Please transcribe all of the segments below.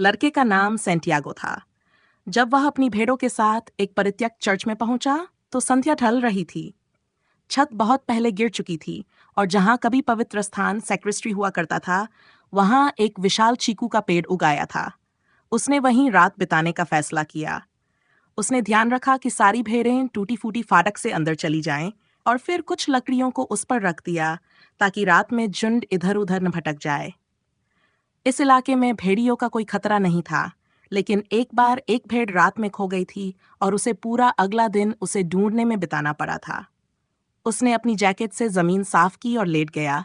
लड़के का नाम सेंटियागो था। जब वह अपनी भेड़ों के साथ एक परित्यक्त चर्च में पहुंचा तो संध्या ढल रही थी। छत बहुत पहले गिर चुकी थी और जहां कभी पवित्र स्थान सेक्रेस्ट्री हुआ करता था, वहां एक विशाल चीकू का पेड़ उगाया था। उसने वहीं रात बिताने का फैसला किया। उसने ध्यान रखा कि सारी भेड़ें टूटी फूटी फाटक से अंदर चली जाएं और फिर कुछ लकड़ियों को उस पर रख दिया ताकि रात में झुंड इधर उधर न भटक जाए। इस इलाके में भेड़ियों का कोई खतरा नहीं था, लेकिन एक बार एक भेड़ रात में खो गई थी और उसे पूरा अगला दिन उसे ढूंढने में बिताना पड़ा था। उसने अपनी जैकेट से जमीन साफ की और लेट गया,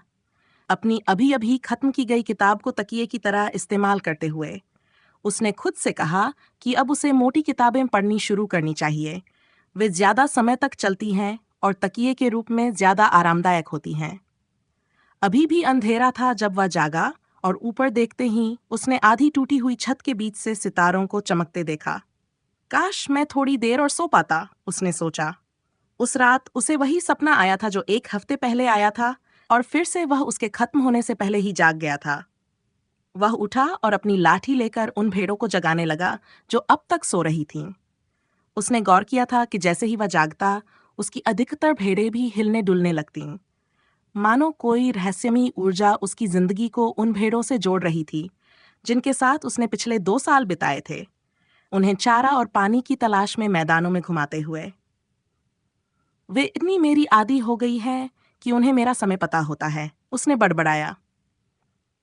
अपनी अभी अभी खत्म की गई किताब को तकिए की तरह इस्तेमाल करते हुए। उसने खुद से कहा कि अब उसे मोटी किताबें पढ़नी शुरू करनी चाहिए। वे ज्यादा समय तक चलती हैं और तकिए के रूप में ज्यादा आरामदायक होती हैं। अभी भी अंधेरा था जब वह जागा और ऊपर देखते ही उसने आधी टूटी हुई छत के बीच से सितारों को चमकते देखा। काश मैं थोड़ी देर और सो पाता, उसने सोचा। उस रात उसे वही सपना आया था जो एक हफ्ते पहले आया था, और फिर से वह उसके खत्म होने से पहले ही जाग गया था। वह उठा और अपनी लाठी लेकर उन भेड़ों को जगाने लगा जो अब तक सो रही थीं। उसने गौर किया था कि जैसे ही वह जागता, उसकी अधिकतर भेड़ें भी हिलने डुलने लगतीं, मानो कोई रहस्यमयी ऊर्जा उसकी जिंदगी को उन भेड़ों से जोड़ रही थी जिनके साथ उसने पिछले 2 साल बिताए थे, उन्हें चारा और पानी की तलाश में मैदानों में घुमाते हुए। वे इतनी मेरी आदी हो गई है कि उन्हें मेरा समय पता होता है, उसने बड़बड़ाया।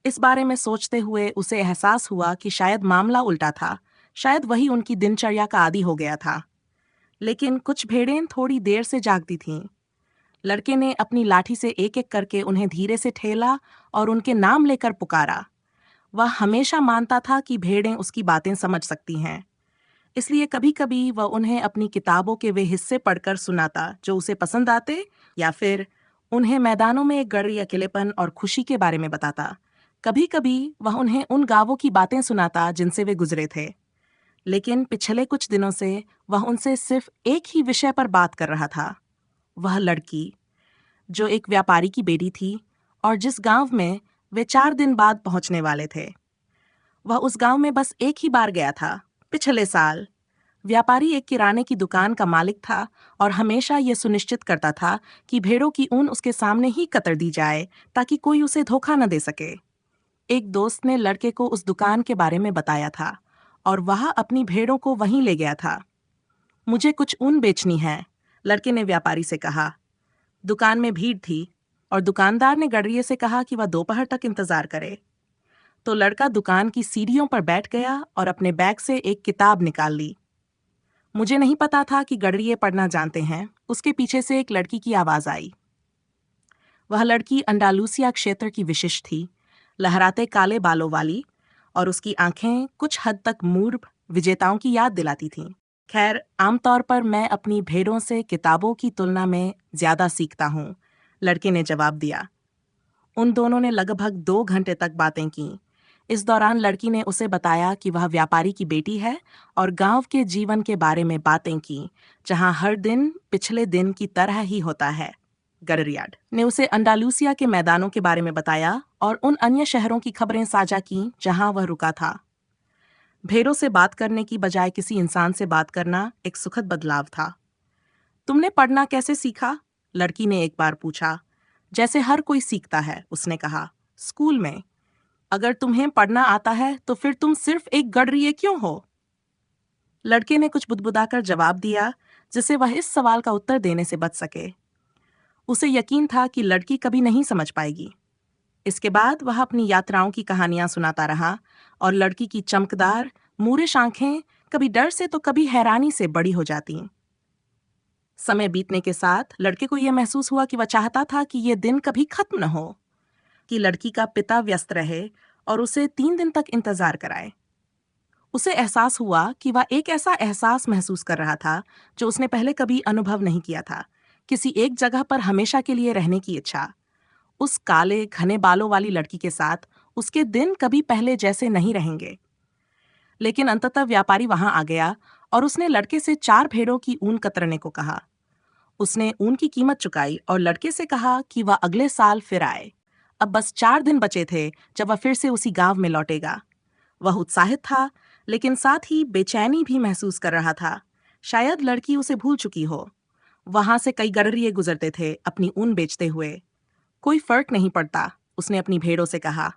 इस बारे में सोचते हुए उसे एहसास हुआ कि शायद मामला उल्टा था, शायद वही उनकी दिनचर्या का आदी हो गया था। लेकिन कुछ भेड़ें थोड़ी देर से जागती थीं। लड़के ने अपनी लाठी से एक एक करके उन्हें धीरे से ठेला और उनके नाम लेकर पुकारा। वह हमेशा मानता था कि भेड़ें उसकी बातें समझ सकती हैं, इसलिए कभी कभी वह उन्हें अपनी किताबों के वे हिस्से पढ़कर सुनाता जो उसे पसंद आते, या फिर उन्हें मैदानों में एक गहरी अकेलेपन और खुशी के बारे में बताता। कभी कभी वह उन्हें उन गांवों की बातें सुनाता जिनसे वे गुजरे थे। लेकिन पिछले कुछ दिनों से वह उनसे सिर्फ एक ही विषय पर बात कर रहा था, वह लड़की जो एक व्यापारी की बेटी थी और जिस गांव में वे 4 दिन बाद पहुंचने वाले थे। वह उस गांव में बस एक ही बार गया था, पिछले साल। व्यापारी एक किराने की दुकान का मालिक था और हमेशा यह सुनिश्चित करता था कि भेड़ों की ऊन उसके सामने ही कतर दी जाए ताकि कोई उसे धोखा न दे सके। एक दोस्त ने लड़के को उस दुकान के बारे में बताया था और वह अपनी भेड़ों को वहीं ले गया था। मुझे कुछ ऊन बेचनी है, लड़के ने व्यापारी से कहा। दुकान में भीड़ थी और दुकानदार ने गड़रिये से कहा कि वह दोपहर तक इंतजार करे। तो लड़का दुकान की सीढ़ियों पर बैठ गया और अपने बैग से एक किताब निकाल ली। मुझे नहीं पता था कि गड़रिये पढ़ना जानते हैं, उसके पीछे से एक लड़की की आवाज आई। वह लड़की अंडालूसिया क्षेत्र की विशिष्ट थी, लहराते काले बालों वाली, और उसकी आंखें कुछ हद तक मूर्ख विजेताओं की याद दिलाती थीं। खैर, आमतौर पर मैं अपनी भेड़ों से किताबों की तुलना में ज्यादा सीखता हूँ, लड़के ने जवाब दिया। उन दोनों ने लगभग 2 घंटे तक बातें की। इस दौरान लड़की ने उसे बताया कि वह व्यापारी की बेटी है और गांव के जीवन के बारे में बातें की, जहां हर दिन पिछले दिन की तरह ही होता है। गडरियाड ने उसे अंडालूसिया के मैदानों के बारे में बताया और उन अन्य शहरों की खबरें साझा की जहां वह रुका था। भेड़ों से बात करने की बजाय किसी इंसान से बात करना एक सुखद बदलाव था। तुमने पढ़ना कैसे सीखा? लड़की ने एक बार पूछा। जैसे हर कोई सीखता है, उसने कहा, स्कूल में। अगर तुम्हें पढ़ना आता है तो फिर तुम सिर्फ एक गडरिये क्यों हो? लड़के ने कुछ बुदबुदाकर जवाब दिया, जिसे वह इस सवाल का उत्तर देने से बच सके। उसे यकीन था कि लड़की कभी नहीं समझ पाएगी। इसके बाद वह अपनी यात्राओं की कहानियां सुनाता रहा और लड़की की चमकदार मूरिश आंखें कभी डर से तो कभी हैरानी से बड़ी हो जाती। समय बीतने के साथ लड़के को यह महसूस हुआ कि वह चाहता था कि यह दिन कभी खत्म न हो, कि लड़की का पिता व्यस्त रहे और उसे 3 दिन तक इंतजार कराए। उसे एहसास हुआ कि वह एक ऐसा एहसास महसूस कर रहा था जो उसने पहले कभी अनुभव नहीं किया था, किसी एक जगह पर हमेशा के लिए रहने की इच्छा। उस काले घने बालों वाली लड़की के साथ उसके दिन कभी पहले जैसे नहीं रहेंगे। लेकिन अंततः व्यापारी वहां आ गया और उसने लड़के से 4 भेड़ों की ऊन कतरने को कहा। उसने ऊन की कीमत चुकाई और लड़के से कहा कि वह अगले साल फिर आए। अब बस 4 दिन बचे थे जब वह फिर से उसी गांव में लौटेगा। वह उत्साहित था, लेकिन साथ ही बेचैनी भी महसूस कर रहा था। शायद लड़की उसे भूल चुकी हो। वहां से कई गडरिये गुजरते थे अपनी ऊन बेचते हुए। कोई फर्क नहीं पड़ता, उसने अपनी भेड़ों से कहा।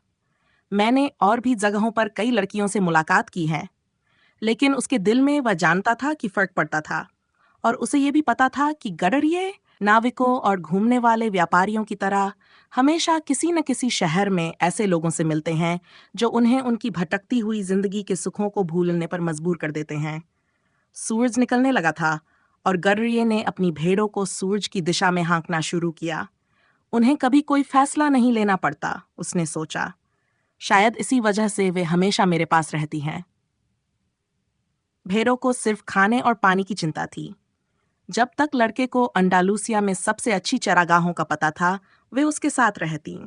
मैंने और भी जगहों पर कई लड़कियों से मुलाकात की है। लेकिन उसके दिल में वह जानता था कि फर्क पड़ता था, और उसे ये भी पता था कि गडरिये नाविकों और घूमने वाले व्यापारियों की तरह हमेशा किसी न किसी शहर में ऐसे लोगों से मिलते हैं जो उन्हें उनकी भटकती हुई जिंदगी के सुखों को भूलने पर मजबूर कर देते हैं। सूरज निकलने लगा था और गडरिये ने अपनी भेड़ों को सूरज की दिशा में हाँकना शुरू किया। उन्हें कभी कोई फैसला नहीं लेना पड़ता, उसने सोचा। शायद इसी वजह से वे हमेशा मेरे पास रहती हैं। भेड़ों को सिर्फ खाने और पानी की चिंता थी। जब तक लड़के को अंडालूसिया में सबसे अच्छी चरागाहों का पता था, वे उसके साथ रहती।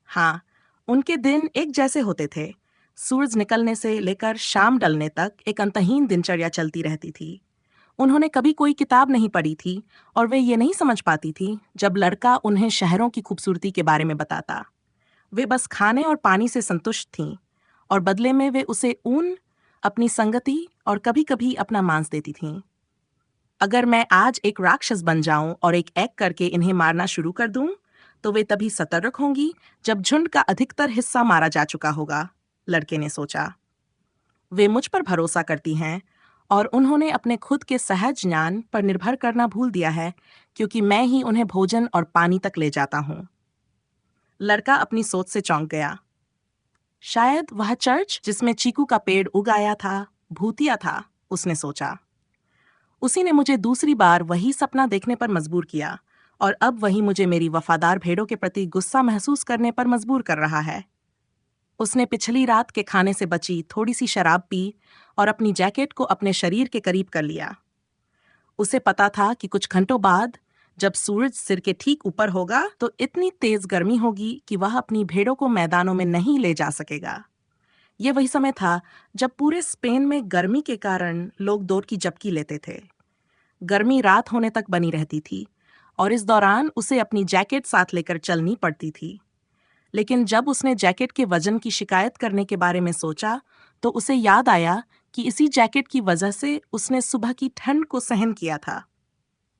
हाँ, उनके दिन एक जैसे होते थे। सूरज निकलने से लेकर शाम ढलने तक एक अंतहीन दिनचर्या चलती रहती थी। उन्होंने कभी कोई किताब नहीं पढ़ी थी और वे ये नहीं समझ पाती थी जब लड़का उन्हें शहरों की खूबसूरती के बारे में बताता। वे बस खाने और पानी से संतुष्ट थीं, और बदले में वे उसे ऊन, अपनी संगति और कभी-कभी अपना मांस देती थीं। अगर मैं आज एक राक्षस बन जाऊं और एक करके इन्हें मारना शुरू कर दूं, तो वे तभी सतर्क होंगी जब झुंड का अधिकतर हिस्सा मारा जा चुका होगा, लड़के ने सोचा। वे मुझ पर भरोसा करती हैं और उन्होंने अपने खुद के सहज ज्ञान पर निर्भर करना भूल दिया है, क्योंकि मैं ही उन्हें भोजन और पानी तक ले जाता हूं। लड़का अपनी सोच से चौंक गया। शायद वह चर्च जिसमें चीकू का पेड़ उग आया था, भूतिया था, उसने सोचा। उसी ने मुझे दूसरी बार वही सपना देखने पर मजबूर किया, और अब वही मुझे मेरी वफादार भेड़ों के प्रति गुस्सा महसूस करने पर मजबूर कर रहा है। उसने पिछली रात के खाने से बची थोड़ी सी शराब पी और अपनी जैकेट को अपने शरीर के करीब कर लिया। उसे पता था कि कुछ घंटों बाद, जब सूरज सिर के ठीक ऊपर होगा, तो इतनी तेज गर्मी होगी कि वह अपनी भेड़ों को मैदानों में नहीं ले जा सकेगा। यह वही समय था जब पूरे स्पेन में गर्मी के कारण लोग दौड़ की झपकी लेते थे। गर्मी रात होने तक बनी रहती थी, और इस दौरान उसे अपनी जैकेट साथ लेकर चलनी पड़ती थी। लेकिन जब उसने जैकेट के वजन की शिकायत करने के बारे में सोचा, तो उसे याद आया कि इसी जैकेट की वजह से उसने सुबह की ठंड को सहन किया था।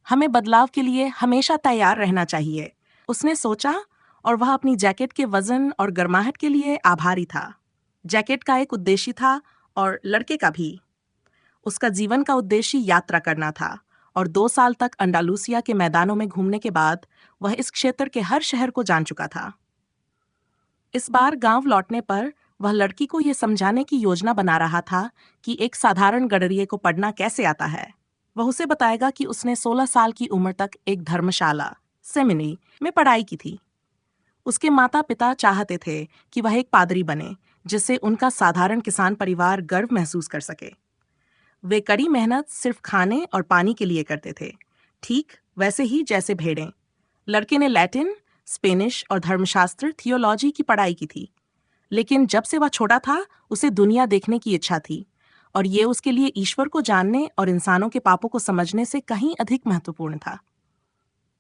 हमें बदलाव के लिए हमेशा तैयार रहना चाहिए, उसने सोचा, और वह अपनी जैकेट के वजन और गर्माहट के लिए आभारी था। जैकेट का एक उद्देश्य था, और लड़के का भी। उसका जीवन का उद्देश्य यात्रा करना था, और 2 साल तक अंडालूसिया के मैदानों में घूमने के बाद वह इस क्षेत्र के हर शहर को जान चुका था। इस बार गांव लौटने पर वह लड़की को यह समझाने की योजना बना रहा था कि एक साधारण गडरिये को पढ़ना कैसे आता है। वह उसे बताएगा कि उसने 16 साल की उम्र तक एक धर्मशाला, सेमिनी, में पढ़ाई की थी। उसके माता पिता चाहते थे कि वह एक पादरी बने, जिससे उनका साधारण किसान परिवार गर्व महसूस कर सके। वे कड़ी मेहनत सिर्फ खाने और पानी के लिए करते थे, ठीक वैसे ही जैसे भेड़ें। लड़के ने लैटिन, स्पेनिश और धर्मशास्त्र, थियोलॉजी की पढ़ाई की थी, लेकिन जब से वह छोटा था, उसे दुनिया देखने की इच्छा थी, और ये उसके लिए ईश्वर को जानने और इंसानों के पापों को समझने से कहीं अधिक महत्वपूर्ण था।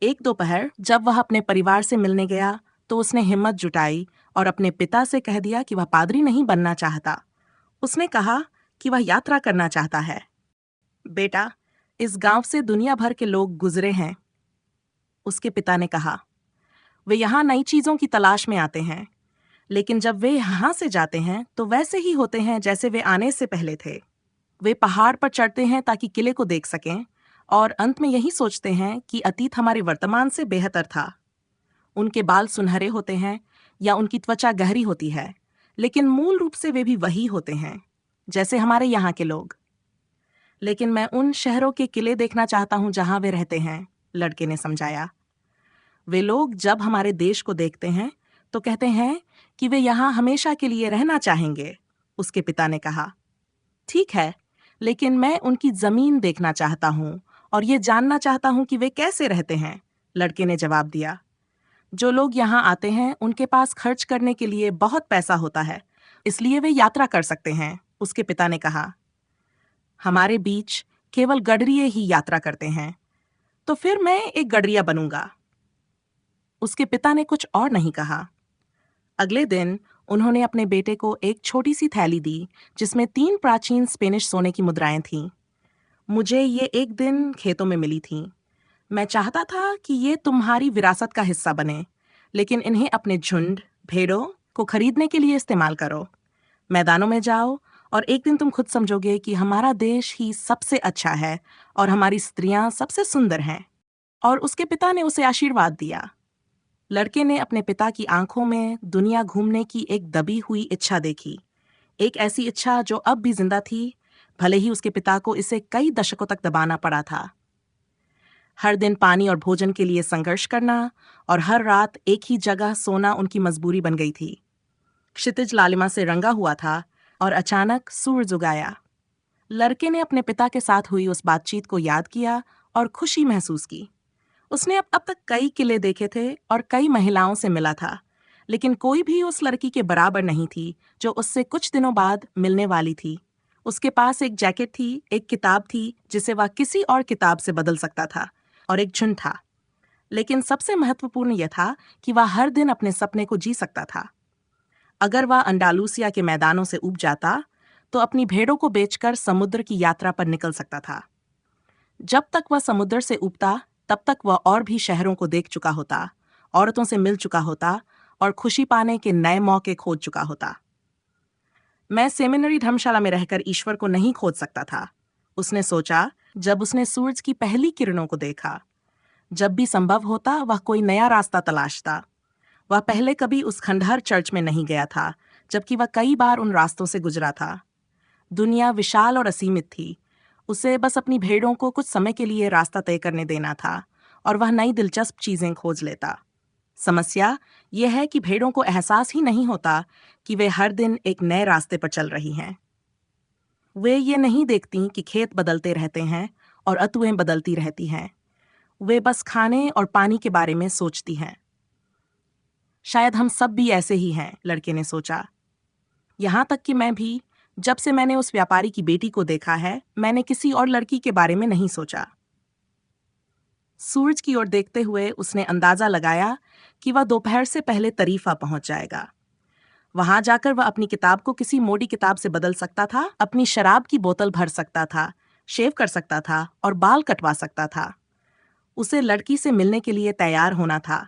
एक दोपहर जब वह अपने परिवार से मिलने गया, तो उसने हिम्मत जुटाई और अपने पिता से कह दिया कि वह पादरी नहीं बनना चाहता। उसने कहा कि वह यात्रा करना चाहता है। बेटा, इस गांव से दुनिया भर के लोग गुजरे हैं, उसके पिता ने कहा। वे यहाँ नई चीजों की तलाश में आते हैं, लेकिन जब वे यहाँ से जाते हैं तो वैसे ही होते हैं जैसे वे आने से पहले थे। वे पहाड़ पर चढ़ते हैं ताकि किले को देख सकें, और अंत में यही सोचते हैं कि अतीत हमारे वर्तमान से बेहतर था। उनके बाल सुनहरे होते हैं या उनकी त्वचा गहरी होती है, लेकिन मूल रूप से वे भी वही होते हैं जैसे हमारे यहाँ के लोग। लेकिन मैं उन शहरों के किले देखना चाहता हूँ जहाँ वे रहते हैं, लड़के ने समझाया। वे लोग जब हमारे देश को देखते हैं तो कहते हैं कि वे यहाँ हमेशा के लिए रहना चाहेंगे, उसके पिता ने कहा। ठीक है, लेकिन मैं उनकी जमीन देखना चाहता हूँ और ये जानना चाहता हूँ कि वे कैसे रहते हैं, लड़के ने जवाब दिया। जो लोग यहाँ आते हैं उनके पास खर्च करने के लिए बहुत पैसा होता है, इसलिए वे यात्रा कर सकते हैं, उसके पिता ने कहा। हमारे बीच केवल गडरिये ही यात्रा करते हैं, तो फिर मैं एक गडरिया बनूंगा, उसके पिता ने कुछ और नहीं कहा। अगले दिन उन्होंने अपने बेटे को एक छोटी सी थैली दी जिसमें 3 प्राचीन स्पेनिश सोने की मुद्राएं थीं। मुझे ये एक दिन खेतों में मिली थीं। मैं चाहता था कि ये तुम्हारी विरासत का हिस्सा बने, लेकिन इन्हें अपने झुंड, भेड़ों को खरीदने के लिए इस्तेमाल करो। मैदानों में जाओ और एक दिन तुम खुद समझोगे कि हमारा देश ही सबसे अच्छा है और हमारी स्त्रियां सबसे सुंदर हैं। और उसके पिता ने उसे आशीर्वाद दिया। लड़के ने अपने पिता की आंखों में दुनिया घूमने की एक दबी हुई इच्छा देखी, एक ऐसी इच्छा जो अब भी जिंदा थी, भले ही उसके पिता को इसे कई दशकों तक दबाना पड़ा था। हर दिन पानी और भोजन के लिए संघर्ष करना और हर रात एक ही जगह सोना उनकी मजबूरी बन गई थी। क्षितिज लालिमा से रंगा हुआ था और अचानक सूरज उगाया। लड़के ने अपने पिता के साथ हुई उस बातचीत को याद किया और खुशी महसूस की। उसने अब तक कई किले देखे थे और कई महिलाओं से मिला था, लेकिन कोई भी उस लड़की के बराबर नहीं थी जो उससे कुछ दिनों बाद मिलने वाली थी। उसके पास एक जैकेट थी, एक किताब थी जिसे वह किसी और किताब से बदल सकता था, और एक झुंड था। लेकिन सबसे महत्वपूर्ण यह था कि वह हर दिन अपने सपने को जी सकता था। अगर वह अंडालूसिया के मैदानों से ऊब जाता, तो अपनी भेड़ों को बेचकर समुद्र की यात्रा पर निकल सकता था। जब तक वह समुद्र से ऊबता, तब तक वह और भी शहरों को देख चुका होता, औरतों से मिल चुका होता और खुशी पाने के नए मौके खोज चुका होता। मैं सेमिनरी धर्मशाला में रहकर ईश्वर को नहीं खोज सकता था, उसने सोचा जब उसने सूरज की पहली किरणों को देखा। जब भी संभव होता वह कोई नया रास्ता तलाशता। वह पहले कभी उस खंडहर चर्च में नहीं गया था, जबकि वह कई बार उन रास्तों से गुजरा था। दुनिया विशाल और असीमित थी। उसे बस अपनी भेड़ों को कुछ समय के लिए रास्ता तय करने देना था और वह नई दिलचस्प चीजें खोज लेता। समस्या यह है कि भेड़ों को एहसास ही नहीं होता कि वे हर दिन एक नए रास्ते पर चल रही हैं। वे ये नहीं देखती कि खेत बदलते रहते हैं और ऋतुएं बदलती रहती हैं। वे बस खाने और पानी के बारे में सोचती हैं। शायद हम सब भी ऐसे ही हैं, लड़के ने सोचा। यहां तक कि मैं भी, जब से मैंने उस व्यापारी की बेटी को देखा है, मैंने किसी और लड़की के बारे में नहीं सोचा। सूरज की ओर देखते हुए उसने अंदाजा लगाया कि वह दोपहर से पहले तरीफा पहुंच जाएगा। वहां जाकर वह अपनी किताब को किसी मोटी किताब से बदल सकता था, अपनी शराब की बोतल भर सकता था, शेव कर सकता था और बाल कटवा सकता था। उसे लड़की से मिलने के लिए तैयार होना था,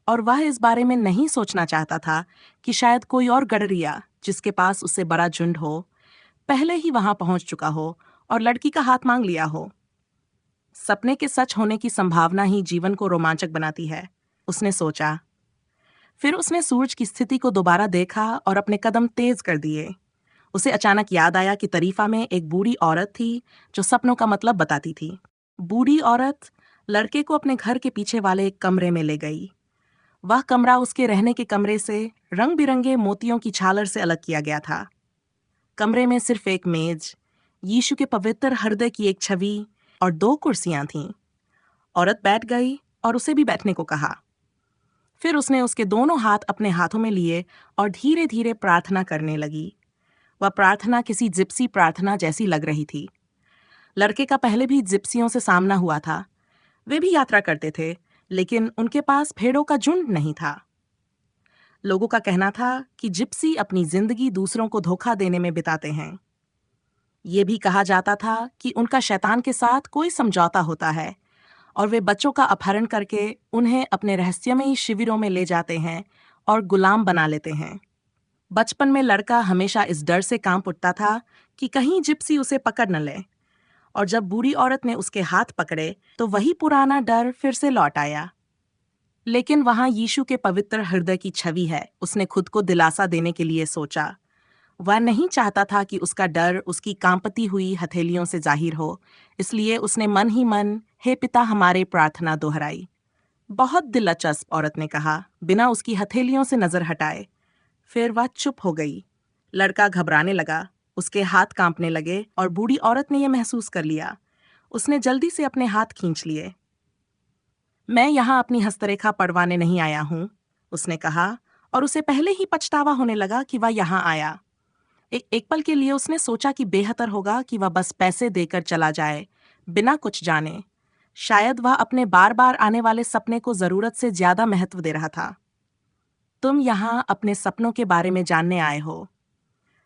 और वह इस बारे में नहीं सोचना चाहता था कि शायद कोई और गडरिया जिसके पास उससे बड़ा झुंड हो, पहले ही वहां पहुंच चुका हो और लड़की का हाथ मांग लिया हो। सपने के सच होने की संभावना ही जीवन को रोमांचक बनाती है, उसने सोचा। फिर उसने सूरज की स्थिति को दोबारा देखा और अपने कदम तेज कर दिए। उसे अचानक याद आया कि तरीफा में एक बूढ़ी औरत थी जो सपनों का मतलब बताती थी। बूढ़ी औरत लड़के को अपने घर के पीछे वाले एक कमरे में ले गई। वह कमरा उसके रहने के कमरे से रंग बिरंगे मोतियों की झालर से अलग किया गया था। कमरे में सिर्फ एक मेज, यीशु के पवित्र हृदय की एक छवि और 2 कुर्सियां थीं। औरत बैठ गई और उसे भी बैठने को कहा। फिर उसने उसके दोनों हाथ अपने हाथों में लिए और धीरे धीरे प्रार्थना करने लगी। वह प्रार्थना किसी जिप्सी प्रार्थना जैसी लग रही थी। लड़के का पहले भी जिप्सियों से सामना हुआ था। वे भी यात्रा करते थे, लेकिन उनके पास भेड़ों का झुंड नहीं था। लोगों का कहना था कि जिप्सी अपनी जिंदगी दूसरों को धोखा देने में बिताते हैं। ये भी कहा जाता था कि उनका शैतान के साथ कोई समझौता होता है और वे बच्चों का अपहरण करके उन्हें अपने रहस्यमयी शिविरों में ले जाते हैं और गुलाम बना लेते हैं। बचपन में लड़का हमेशा इस डर से कांप उठता था कि कहीं जिप्सी उसे पकड़ न ले, और जब बूढ़ी औरत ने उसके हाथ पकड़े तो वही पुराना डर फिर से लौट आया। लेकिन वहां यीशु के पवित्र हृदय की छवि है, उसने खुद को दिलासा देने के लिए सोचा। वह नहीं चाहता था कि उसका डर उसकी कांपती हुई हथेलियों से जाहिर हो, इसलिए उसने मन ही मन हे पिता हमारे प्रार्थना दोहराई। बहुत दिलचस्प, औरत ने कहा, बिना उसकी हथेलियों से नजर हटाए। फिर वह चुप हो गई। लड़का घबराने लगा, उसके हाथ कांपने लगे और बूढ़ी औरत ने यह महसूस कर लिया। उसने जल्दी से अपने हाथ खींच लिए। मैं यहाँ अपनी हस्तरेखा पढ़वाने नहीं आया हूँ, उसने कहा, और उसे पहले ही पछतावा होने लगा कि वह यहाँ आया। एक पल के लिए उसने सोचा कि बेहतर होगा कि वह बस पैसे देकर चला जाए, बिना कुछ जाने। शायद वह अपने बार बार आने वाले सपने को जरूरत से ज्यादा महत्व दे रहा था। तुम यहाँ अपने सपनों के बारे में जानने आए हो,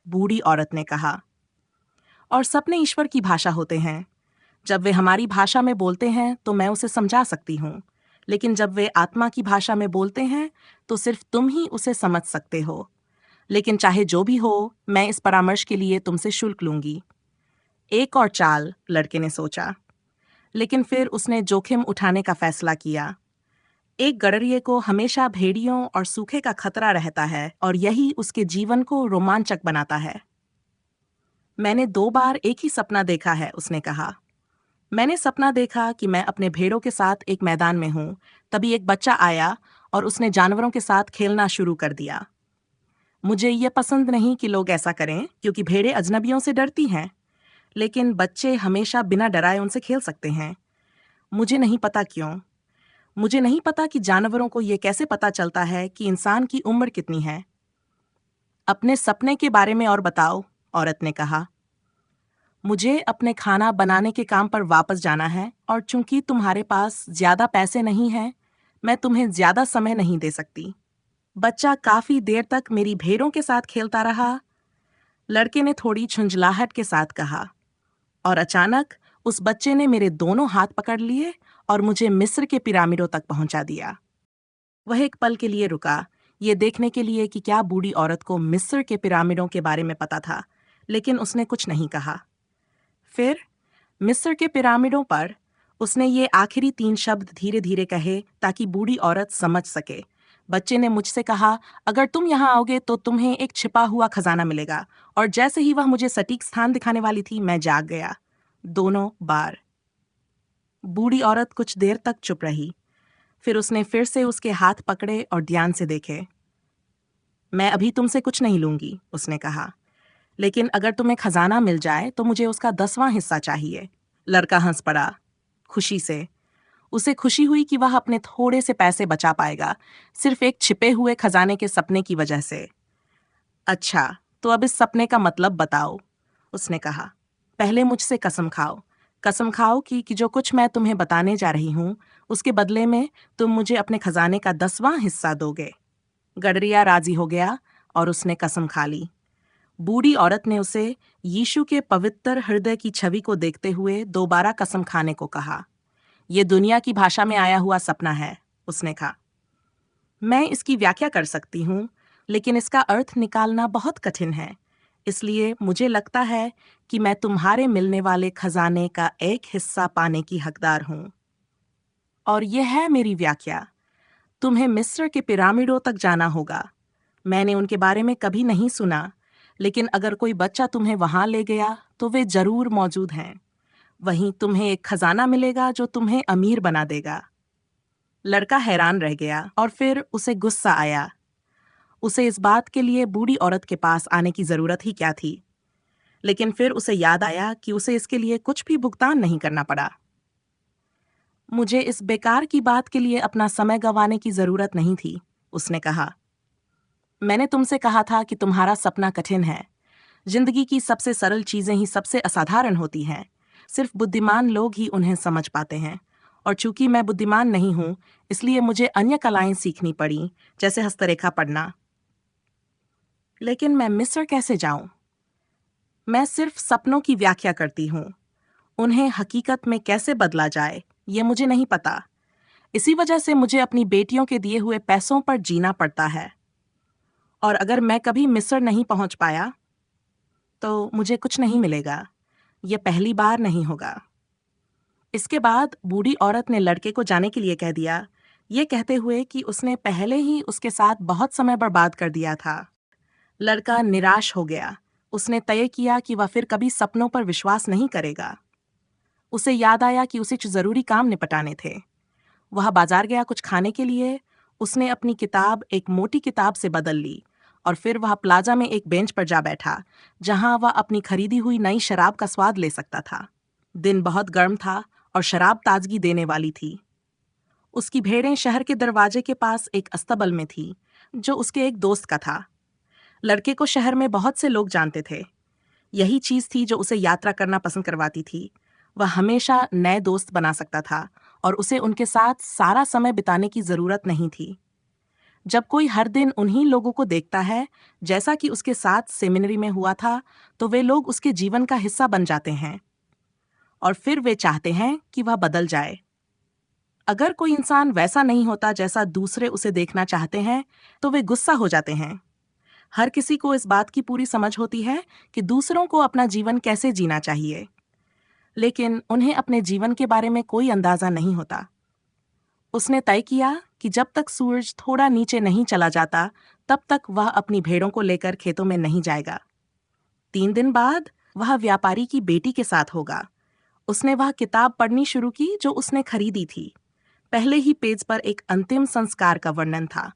बूढ़ी औरत ने कहा। और सपने ईश्वर की भाषा होते हैं। जब वे हमारी भाषा में बोलते हैं तो मैं उसे समझा सकती हूँ, लेकिन जब वे आत्मा की भाषा में बोलते हैं तो सिर्फ तुम ही उसे समझ सकते हो। लेकिन चाहे जो भी हो, मैं इस परामर्श के लिए तुमसे शुल्क लूंगी। एक और चाल, लड़के ने सोचा, लेकिन फिर उसने जोखिम उठाने का फैसला किया। एक गडरिये को हमेशा भेड़ियों और सूखे का खतरा रहता है और यही उसके जीवन को रोमांचक बनाता है। मैंने 2 बार एक ही सपना देखा है, उसने कहा। मैंने सपना देखा कि मैं अपने भेड़ों के साथ एक मैदान में हूँ। तभी एक बच्चा आया और उसने जानवरों के साथ खेलना शुरू कर दिया। मुझे ये पसंद नहीं कि लोग ऐसा करें, क्योंकि भेड़ें अजनबियों से डरती हैं, लेकिन बच्चे हमेशा बिना डराए उनसे खेल सकते हैं। मुझे नहीं पता क्यों। मुझे नहीं पता कि जानवरों को ये कैसे पता चलता है कि इंसान की उम्र कितनी है। अपने सपने के बारे में और बताओ, औरत ने कहा। मुझे अपने खाना बनाने के काम पर वापस जाना है और चूंकि तुम्हारे पास ज्यादा पैसे नहीं हैं, मैं तुम्हें ज्यादा समय नहीं दे सकती। बच्चा काफी देर तक मेरी भेड़ों के साथ खेलता रहा, लड़के ने थोड़ी झुंझलाहट के साथ कहा। और अचानक उस बच्चे ने मेरे दोनों हाथ पकड़ लिए और मुझे मिस्र के पिरामिडों तक पहुंचा दिया। वह एक पल के लिए रुका, ये देखने के लिए कि क्या बूढ़ी औरत को मिस्र के पिरामिडों के बारे में पता था, लेकिन उसने कुछ नहीं कहा। फिर मिस्र के पिरामिडों पर उसने ये आखिरी 3 शब्द धीरे धीरे कहे ताकि बूढ़ी औरत समझ सके। बच्चे ने मुझसे कहा, अगर तुम यहाँ आओगे तो तुम्हें एक छिपा हुआ खजाना मिलेगा। और जैसे ही वह मुझे सटीक स्थान दिखाने वाली थी, मैं जाग गया। दोनों बार। बूढ़ी औरत कुछ देर तक चुप रही। फिर उसने फिर से उसके हाथ पकड़े और ध्यान से देखे। मैं अभी तुमसे कुछ नहीं लूंगी, उसने कहा, लेकिन अगर तुम्हें खजाना मिल जाए तो मुझे उसका 10वां हिस्सा चाहिए। लड़का हंस पड़ा, खुशी से। उसे खुशी हुई कि वह अपने थोड़े से पैसे बचा पाएगा, सिर्फ एक छिपे हुए खजाने के सपने की वजह से। अच्छा, तो अब इस सपने का मतलब बताओ, उसने कहा। पहले मुझसे कसम खाओ। कसम खाओ कि जो कुछ मैं तुम्हें बताने जा रही हूँ, उसके बदले में तुम मुझे अपने खजाने का 10वां हिस्सा दोगे। गडरिया राजी हो गया और उसने कसम खा ली। बूढ़ी औरत ने उसे यीशु के पवित्र हृदय की छवि को देखते हुए दोबारा कसम खाने को कहा। ये दुनिया की भाषा में आया हुआ सपना है, उसने कहा। मैं इसकी व्याख्या कर सकती हूँ, लेकिन इसका अर्थ निकालना बहुत कठिन है। इसलिए मुझे लगता है कि मैं तुम्हारे मिलने वाले खजाने का एक हिस्सा पाने की हकदार हूँ। और यह है मेरी व्याख्या। तुम्हें मिस्र के पिरामिडों तक जाना होगा। मैंने उनके बारे में कभी नहीं सुना, लेकिन अगर कोई बच्चा तुम्हें वहां ले गया तो वे जरूर मौजूद हैं। वहीं तुम्हें एक खजाना मिलेगा जो तुम्हें अमीर बना देगा। लड़का हैरान रह गया और फिर उसे गुस्सा आया। उसे इस बात के लिए बूढ़ी औरत के पास आने की जरूरत ही क्या थी। लेकिन फिर उसे याद आया कि उसे इसके लिए कुछ भी भुगतान नहीं करना पड़ा। मुझे इस बेकार की बात के लिए अपना समय गंवाने की जरूरत नहीं थी, उसने कहा। मैंने तुमसे कहा था कि तुम्हारा सपना कठिन है। जिंदगी की सबसे सरल चीजें ही सबसे असाधारण होती हैं। सिर्फ बुद्धिमान लोग ही उन्हें समझ पाते हैं। और चूंकि मैं बुद्धिमान नहीं हूं, इसलिए मुझे अन्य कलाएं सीखनी पड़ी, जैसे हस्तरेखा पढ़ना। लेकिन मैं मिस्र कैसे जाऊं? मैं सिर्फ सपनों की व्याख्या करती हूं। उन्हें हकीकत में कैसे बदला जाए, ये मुझे नहीं पता। इसी वजह से मुझे अपनी बेटियों के दिए हुए पैसों पर जीना पड़ता है। और अगर मैं कभी मिस्र नहीं पहुंच पाया तो मुझे कुछ नहीं मिलेगा। यह पहली बार नहीं होगा। इसके बाद बूढ़ी औरत ने लड़के को जाने के लिए कह दिया, ये कहते हुए कि उसने पहले ही उसके साथ बहुत समय बर्बाद कर दिया था। लड़का निराश हो गया। उसने तय किया कि वह फिर कभी सपनों पर विश्वास नहीं करेगा। उसे याद आया कि उसे कुछ जरूरी काम निपटाने थे। वह बाजार गया कुछ खाने के लिए। उसने अपनी किताब एक मोटी किताब से बदल ली और फिर वह प्लाजा में एक बेंच पर जा बैठा, जहां वह अपनी खरीदी हुई नई शराब का स्वाद ले सकता था। दिन बहुत गर्म था और शराब ताजगी देने वाली थी। उसकी भेड़ें शहर के दरवाजे के पास एक अस्तबल में थी, जो उसके एक दोस्त का था। लड़के को शहर में बहुत से लोग जानते थे। यही चीज थी जो उसे यात्रा करना पसंद करवाती थी। वह हमेशा नए दोस्त बना सकता था और उसे उनके साथ सारा समय बिताने की जरूरत नहीं थी। जब कोई हर दिन उन्हीं लोगों को देखता है जैसा कि उसके साथ सेमिनरी में हुआ था, तो वे लोग उसके जीवन का हिस्सा बन जाते हैं और फिर वे चाहते हैं कि वह बदल जाए। अगर कोई इंसान वैसा नहीं होता जैसा दूसरे उसे देखना चाहते हैं, तो वे गुस्सा हो जाते हैं। हर किसी को इस बात की पूरी समझ होती है कि दूसरों को अपना जीवन कैसे जीना चाहिए, लेकिन उन्हें अपने जीवन के बारे में कोई अंदाजा नहीं होता। उसने तय किया कि जब तक सूरज थोड़ा नीचे नहीं चला जाता, तब तक वह अपनी भेड़ों को लेकर खेतों में नहीं जाएगा। 3 दिन बाद वह व्यापारी की बेटी के साथ होगा। उसने वह किताब पढ़नी शुरू की जो उसने खरीदी थी। पहले ही पेज पर एक अंतिम संस्कार का वर्णन था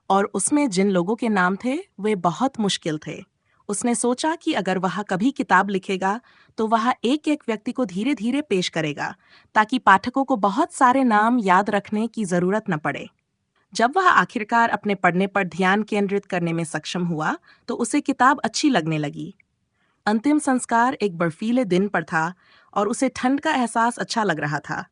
और उसमें जिन लोगों के नाम थे वे बहुत मुश्किल थे। उसने सोचा कि अगर वह कभी किताब लिखेगा तो वह एक एक व्यक्ति को धीरे धीरे पेश करेगा, ताकि पाठकों को बहुत सारे नाम याद रखने की जरूरत न पड़े। जब वह आखिरकार अपने पढ़ने पर ध्यान केंद्रित करने में सक्षम हुआ तो उसे किताब अच्छी लगने लगी। अंतिम संस्कार एक बर्फीले दिन पर था और उसे ठंड का एहसास अच्छा लग रहा था।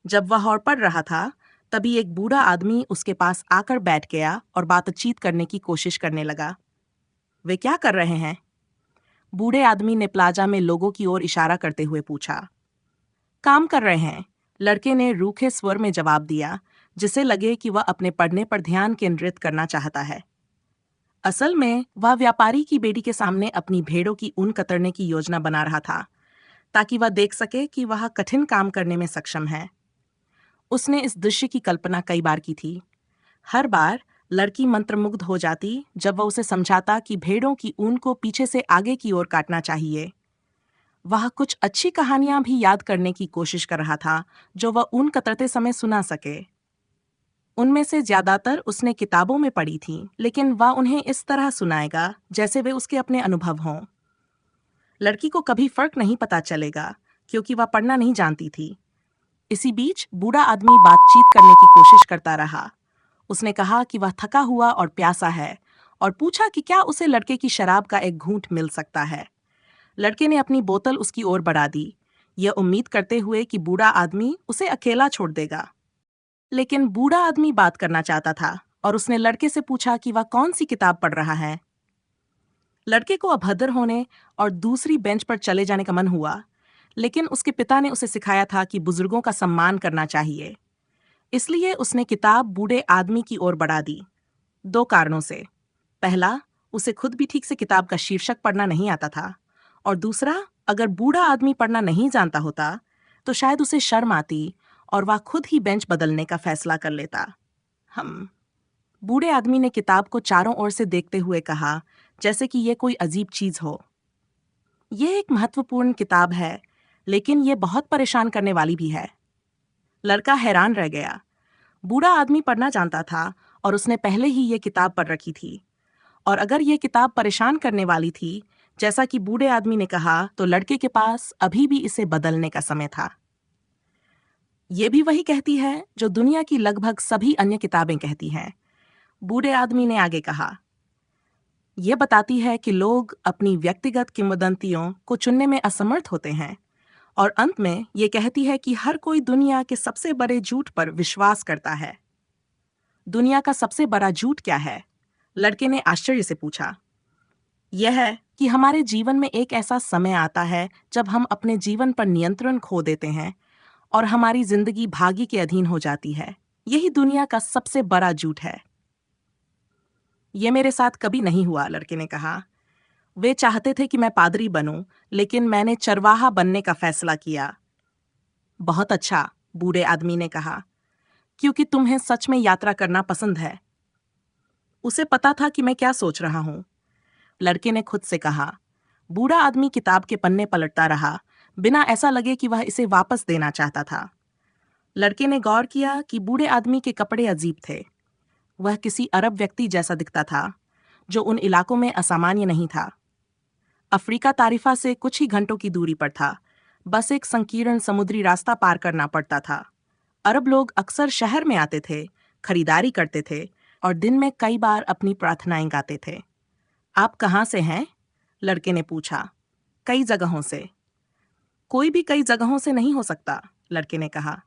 जब वह और पढ़ रहा था, तभी एक बूढ़ा आदमी उसके पास आकर बैठ गया और बातचीत करने की कोशिश करने लगा। वे क्या कर रहे हैं? बूढ़े आदमी ने प्लाजा में लोगों की ओर इशारा करते हुए पूछा। काम कर रहे हैं, लड़के ने रूखे स्वर में जवाब दिया, जिसे लगे कि वह अपने पढ़ने पर ध्यान केंद्रित करना चाहता है। असल में वह व्यापारी की बेटी के सामने अपनी भेड़ों की ऊन कतरने की योजना बना रहा था, ताकि वह देख सके कि वह कठिन काम करने में सक्षम है। उसने इस दृश्य की कल्पना कई बार की थी। हर बार लड़की मंत्रमुग्ध हो जाती जब वह उसे समझाता कि भेड़ों की ऊन को पीछे से आगे की ओर काटना चाहिए। वह कुछ अच्छी कहानियां भी याद करने की कोशिश कर रहा था जो वह ऊन कतरते समय सुना सके। उनमें से ज्यादातर उसने किताबों में पढ़ी थीं, लेकिन वह उन्हें इस तरह सुनाएगा जैसे वे उसके अपने अनुभव हों। लड़की को कभी फर्क नहीं पता चलेगा, क्योंकि वह पढ़ना नहीं जानती थी। इसी बीच बूढ़ा आदमी बातचीत करने की कोशिश करता रहा। उसने कहा कि वह थका हुआ और प्यासा है और पूछा कि क्या उसे लड़के की शराब का एक घूंट मिल सकता है। लड़के ने अपनी बोतल उसकी ओर बढ़ा दी, यह उम्मीद करते हुए कि बूढ़ा आदमी उसे अकेला छोड़ देगा। लेकिन बूढ़ा आदमी बात करना चाहता था और उसने लड़के से पूछा कि वह कौन सी किताब पढ़ रहा है। लड़के को अभद्र होने और दूसरी बेंच पर चले जाने का मन हुआ, लेकिन उसके पिता ने उसे सिखाया था कि बुजुर्गों का सम्मान करना चाहिए। इसलिए उसने किताब बूढ़े आदमी की ओर बढ़ा दी। 2 कारणों से। पहला, उसे खुद भी ठीक से किताब का शीर्षक पढ़ना नहीं आता था, और दूसरा, अगर बूढ़ा आदमी पढ़ना नहीं जानता होता तो शायद उसे शर्म आती और वह खुद ही बेंच बदलने का फैसला कर लेता। हम बूढ़े आदमी ने किताब को चारों ओर से देखते हुए कहा, जैसे कि यह कोई अजीब चीज हो। यह एक महत्वपूर्ण किताब है, लेकिन यह बहुत परेशान करने वाली भी है। लड़का हैरान रह गया। बूढ़ा आदमी पढ़ना जानता था और उसने पहले ही यह किताब पढ़ रखी थी, और अगर यह किताब परेशान करने वाली थी, जैसा कि बूढ़े आदमी ने कहा, तो लड़के के पास अभी भी इसे बदलने का समय था। यह भी वही कहती है जो दुनिया की लगभग सभी अन्य किताबें कहती हैं, बूढ़े आदमी ने आगे कहा। यह बताती है कि लोग अपनी व्यक्तिगत किंवदंतियों को चुनने में असमर्थ होते हैं, और अंत में यह कहती है कि हर कोई दुनिया के सबसे बड़े झूठ पर विश्वास करता है। दुनिया का सबसे बड़ा झूठ क्या है? लड़के ने आश्चर्य से पूछा। यह है कि हमारे जीवन में एक ऐसा समय आता है जब हम अपने जीवन पर नियंत्रण खो देते हैं और हमारी जिंदगी भाग्य के अधीन हो जाती है। यही दुनिया का सबसे बड़ा झूठ है। यह मेरे साथ कभी नहीं हुआ, लड़के ने कहा। वे चाहते थे कि मैं पादरी बनूं, लेकिन मैंने चरवाहा बनने का फैसला किया। बहुत अच्छा, बूढ़े आदमी ने कहा, क्योंकि तुम्हें सच में यात्रा करना पसंद है। उसे पता था कि मैं क्या सोच रहा हूं, लड़के ने खुद से कहा। बूढ़ा आदमी किताब के पन्ने पलटता रहा, बिना ऐसा लगे कि वह इसे वापस देना चाहता था। लड़के ने गौर किया कि बूढ़े आदमी के कपड़े अजीब थे। वह किसी अरब व्यक्ति जैसा दिखता था, जो उन इलाकों में असामान्य नहीं था। अफ्रीका तारिफा से कुछ ही घंटों की दूरी पर था, बस एक संकीर्ण समुद्री रास्ता पार करना पड़ता था। अरब लोग अक्सर शहर में आते थे, खरीदारी करते थे और दिन में कई बार अपनी प्रार्थनाएं गाते थे। आप कहाँ से हैं? लड़के ने पूछा। कई जगहों से। कोई भी कई जगहों से नहीं हो सकता, लड़के ने कहा।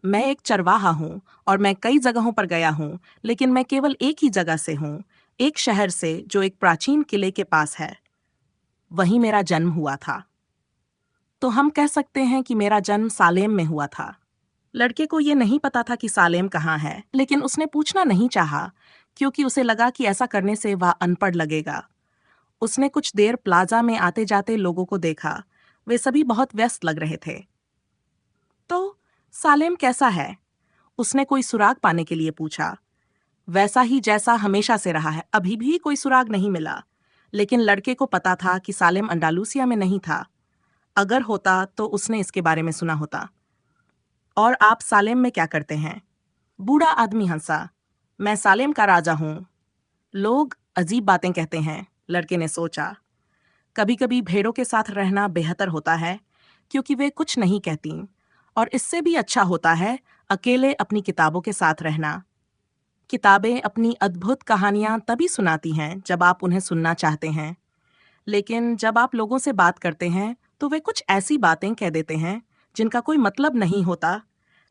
मैं एक चरवाहा हूँ और मैं कई जगहों पर गया हूँ, लेकिन मैं केवल एक ही जगह से हूँ, एक शहर से जो एक प्राचीन किले के पास है। वहीं मेरा जन्म हुआ था। तो हम कह सकते हैं कि मेरा जन्म सालेम में हुआ था। लड़के को ये नहीं पता था कि सालेम कहाँ है, लेकिन उसने पूछना नहीं चाहा, क्योंकि उसे लगा कि ऐसा करने से वह अनपढ़ लगेगा। उसने कुछ देर प्लाजा में आते जाते लोगों को देखा। वे सभी बहुत व्यस्त लग रहे थे। तो सालेम कैसा है? उसने कोई सुराग पाने के लिए पूछा। वैसा ही जैसा हमेशा से रहा है, अभी भी कोई सुराग नहीं मिला। लेकिन लड़के को पता था कि सालेम अंडालूसिया में नहीं था। अगर होता तो उसने इसके बारे में सुना होता। और आप सालेम में क्या करते हैं? बूढ़ा आदमी हंसा। मैं सालेम का राजा हूं। लोग अजीब बातें कहते हैं, लड़के ने सोचा। कभी कभी भेड़ों के साथ रहना बेहतर होता है, क्योंकि वे कुछ नहीं कहती, और इससे भी अच्छा होता है अकेले अपनी किताबों के साथ रहना। किताबें अपनी अद्भुत कहानियां तभी सुनाती हैं जब आप उन्हें सुनना चाहते हैं, लेकिन जब आप लोगों से बात करते हैं तो वे कुछ ऐसी बातें कह देते हैं जिनका कोई मतलब नहीं होता,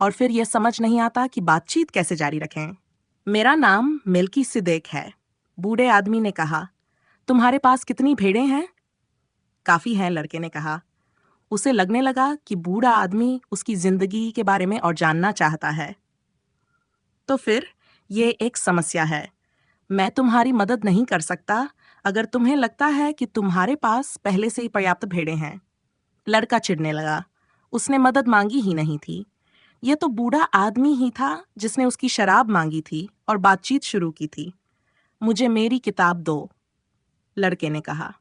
और फिर यह समझ नहीं आता कि बातचीत कैसे जारी रखें। मेरा नाम मिल्की सिद्दीक है, बूढ़े आदमी ने कहा। तुम्हारे पास कितनी भेड़ें हैं? काफी हैं, लड़के ने कहा। उसे लगने लगा कि बूढ़ा आदमी उसकी जिंदगी के बारे में और जानना चाहता है। तो फिर ये एक समस्या है। मैं तुम्हारी मदद नहीं कर सकता अगर तुम्हें लगता है कि तुम्हारे पास पहले से ही पर्याप्त भेड़ें हैं। लड़का चिढ़ने लगा। उसने मदद मांगी ही नहीं थी। यह तो बूढ़ा आदमी ही था जिसने उसकी शराब मांगी थी और बातचीत शुरू की थी। मुझे मेरी किताब दो, लड़के ने कहा।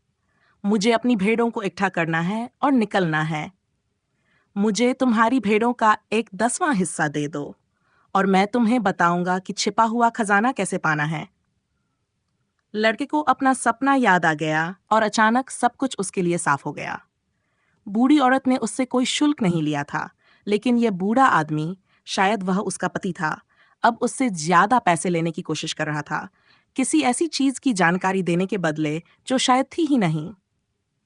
मुझे अपनी भेड़ों को इकट्ठा करना है और निकलना है। मुझे तुम्हारी भेड़ों का 1/10वां हिस्सा दे दो, और मैं तुम्हें बताऊंगा कि छिपा हुआ खजाना कैसे पाना है। लड़के को अपना सपना याद आ गया और अचानक सब कुछ उसके लिए साफ हो गया। बूढ़ी औरत ने उससे कोई शुल्क नहीं लिया था, लेकिन यह बूढ़ा आदमी, शायद वह उसका पति था, अब उससे ज्यादा पैसे लेने की कोशिश कर रहा था, किसी ऐसी चीज की जानकारी देने के बदले जो शायद थी ही नहीं।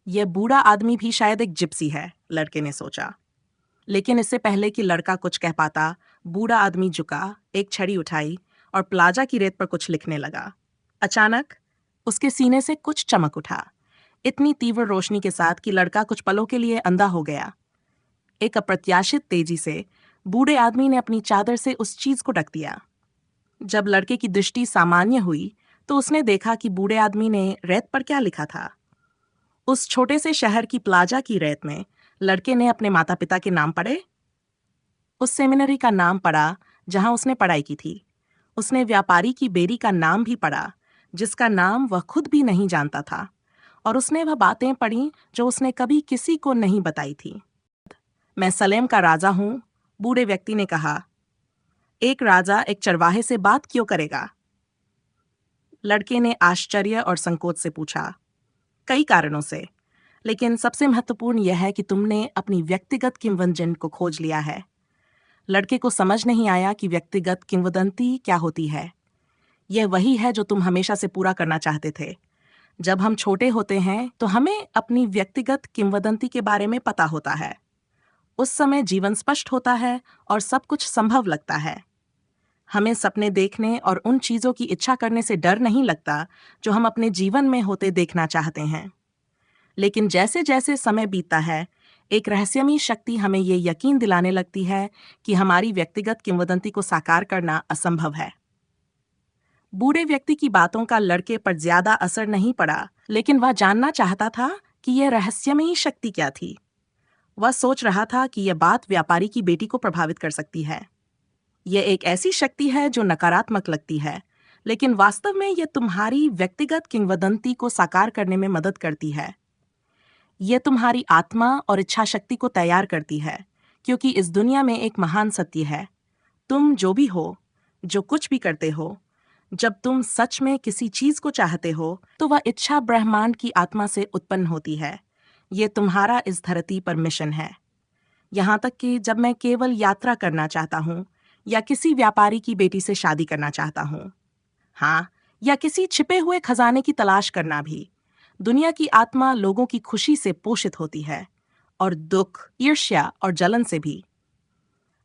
यह बूढ़ा आदमी भी शायद एक जिप्सी है, लड़के ने सोचा। लेकिन इससे पहले कि लड़का कुछ कह पाता, बूढ़ा आदमी झुका, एक छड़ी उठाई और प्लाजा की रेत पर कुछ लिखने लगा। अचानक उसके सीने से कुछ चमक उठा, इतनी तीव्र रोशनी के साथ कि लड़का कुछ पलों के लिए अंधा हो गया। एक अप्रत्याशित तेजी से बूढ़े आदमी ने अपनी चादर से उस चीज को ढक दिया। जब लड़के की दृष्टि सामान्य हुई तो उसने देखा कि बूढ़े आदमी ने रेत पर क्या लिखा था। उस छोटे से शहर की प्लाजा की रेत में लड़के ने अपने माता पिता के नाम पढ़े। उस सेमिनरी का नाम पढ़ा जहां उसने पढ़ाई की थी। उसने व्यापारी की बेरी का नाम भी पढ़ा, जिसका नाम वह खुद भी नहीं जानता था, और उसने वह बातें पढ़ी जो उसने कभी किसी को नहीं बताई थी। मैं सलेम का राजा हूं, बूढ़े व्यक्ति ने कहा। एक राजा एक चरवाहे से बात क्यों करेगा? लड़के ने आश्चर्य और संकोच से पूछा। कई कारणों से, लेकिन सबसे महत्वपूर्ण यह है कि तुमने अपनी व्यक्तिगत किंवदंती को खोज लिया है। लड़के को समझ नहीं आया कि व्यक्तिगत किंवदंती क्या होती है। यह वही है जो तुम हमेशा से पूरा करना चाहते थे। जब हम छोटे होते हैं तो हमें अपनी व्यक्तिगत किंवदंती के बारे में पता होता है। उस समय जीवन स्पष्ट होता है और सब कुछ संभव लगता है। हमें सपने देखने और उन चीजों की इच्छा करने से डर नहीं लगता जो हम अपने जीवन में होते देखना चाहते हैं। लेकिन जैसे जैसे समय बीतता है, एक रहस्यमयी शक्ति हमें ये यकीन दिलाने लगती है कि हमारी व्यक्तिगत किंवदंती को साकार करना असंभव है। बूढ़े व्यक्ति की बातों का लड़के पर ज्यादा असर नहीं पड़ा, लेकिन वह जानना चाहता था कि यह रहस्यमयी शक्ति क्या थी। वह सोच रहा था कि यह बात व्यापारी की बेटी को प्रभावित कर सकती है। यह एक ऐसी शक्ति है जो नकारात्मक लगती है, लेकिन वास्तव में यह तुम्हारी व्यक्तिगत किंवदंती को साकार करने में मदद करती है। यह तुम्हारी आत्मा और इच्छा शक्ति को तैयार करती है, क्योंकि इस दुनिया में एक महान सत्य है। तुम जो भी हो, जो कुछ भी करते हो, जब तुम सच में किसी चीज को चाहते हो तो वह इच्छा ब्रह्मांड की आत्मा से उत्पन्न होती है। ये तुम्हारा इस धरती पर मिशन है। यहाँ तक कि जब मैं केवल यात्रा करना चाहता हूँ, या किसी व्यापारी की बेटी से शादी करना चाहता हूँ, हाँ, या किसी छिपे हुए खजाने की तलाश करना भी, दुनिया की आत्मा लोगों की खुशी से पोषित होती है, और दुख, ईर्ष्या और जलन से भी।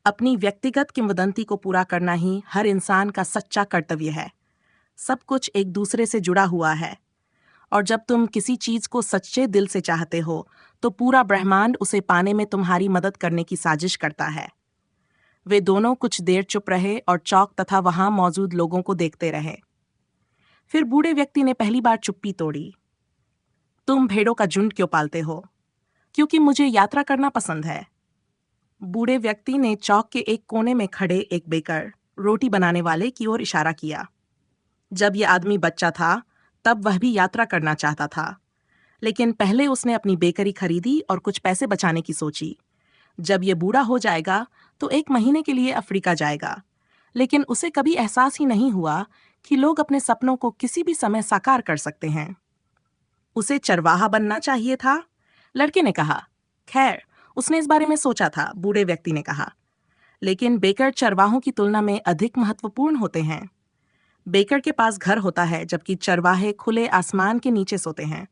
अपनी व्यक्तिगत किंवदंती को पूरा करना ही हर इंसान का सच्चा कर्तव्य है। सब कुछ एक दूसरे से जुड़ा हुआ है, और जब तुम किसी चीज को सच्चे दिल से चाहते हो तो पूरा ब्रह्मांड उसे पाने में तुम्हारी मदद करने की साजिश करता है। वे दोनों कुछ देर चुप रहे और चौक तथा वहां मौजूद लोगों को देखते रहे। फिर बूढ़े व्यक्ति ने पहली बार चुप्पी तोड़ी। तुम भेड़ों का झुंड क्यों पालते हो? क्योंकि मुझे यात्रा करना पसंद है। बूढ़े व्यक्ति ने चौक के एक कोने में खड़े एक बेकर, रोटी बनाने वाले की ओर इशारा किया। जब यह आदमी बच्चा था तब वह भी यात्रा करना चाहता था, लेकिन पहले उसने अपनी बेकरी खरीदी और कुछ पैसे बचाने की सोची। जब यह बूढ़ा हो जाएगा तो 1 महीने के लिए अफ्रीका जाएगा, लेकिन उसे कभी एहसास ही नहीं हुआ कि लोग अपने सपनों को किसी भी समय साकार कर सकते हैं। उसे चरवाहा बनना चाहिए था, लड़के ने कहा। खैर, उसने इस बारे में सोचा था, बूढ़े व्यक्ति ने कहा, लेकिन बेकर चरवाहों की तुलना में अधिक महत्वपूर्ण होते हैं। बेकर के पास घर होता है, जबकि चरवाहे खुले आसमान के नीचे सोते हैं।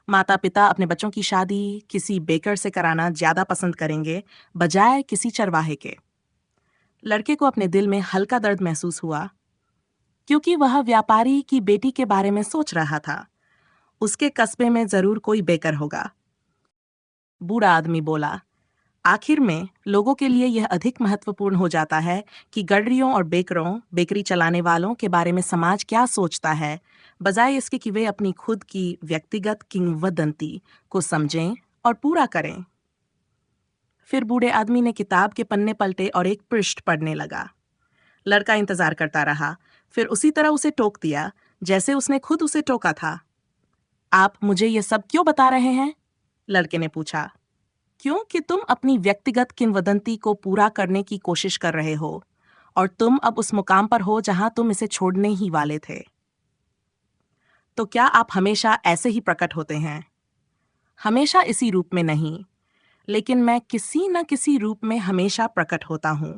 माता पिता अपने बच्चों की शादी किसी बेकर से कराना ज्यादा पसंद करेंगे बजाय किसी चरवाहे के। लड़के को अपने दिल में हल्का दर्द महसूस हुआ, क्योंकि वह व्यापारी की बेटी के बारे में सोच रहा था। उसके कस्बे में जरूर कोई बेकर होगा। बूढ़ा आदमी बोला, आखिर में लोगों के लिए यह अधिक महत्वपूर्ण हो जाता है कि गडरियों और बेकरों, बेकरी चलाने वालों के बारे में समाज क्या सोचता है, बजाय इसके कि वे अपनी खुद की व्यक्तिगत किंवदंती को समझें और पूरा करें। फिर बूढ़े आदमी ने किताब के पन्ने पलटे और एक पृष्ठ पढ़ने लगा। लड़का इंतजार करता रहा, फिर उसी तरह उसे टोक दिया जैसे उसने खुद उसे टोका था। आप मुझे ये सब क्यों बता रहे हैं? लड़के ने पूछा। क्योंकि तुम अपनी व्यक्तिगत किंवदंती को पूरा करने की कोशिश कर रहे हो, और तुम अब उस मुकाम पर हो जहां तुम इसे छोड़ने ही वाले थे। तो क्या आप हमेशा ऐसे ही प्रकट होते हैं? हमेशा इसी रूप में नहीं, लेकिन मैं किसी न किसी रूप में हमेशा प्रकट होता हूं।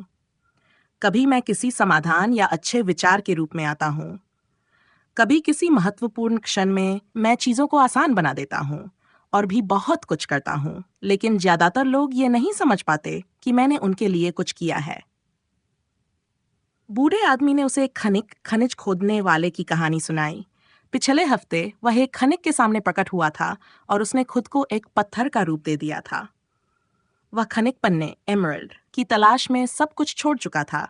कभी मैं किसी समाधान या अच्छे विचार के रूप में आता हूं। कभी किसी महत्वपूर्ण क्षण में मैं चीजों को आसान बना देता हूं और भी बहुत कुछ करता हूं, लेकिन ज्यादातर लोग ये नहीं समझ पाते कि मैंने उनके लिए कुछ किया है। बूढ़े आदमी ने उसे एक खनिज खोदने वाले की कहानी सुनाई। पिछले हफ्ते वह एक खनिक के सामने प्रकट हुआ था और उसने खुद को एक पत्थर का रूप दे दिया था। वह खनिक पन्ने एमरल्ड की तलाश में सब कुछ छोड़ चुका था।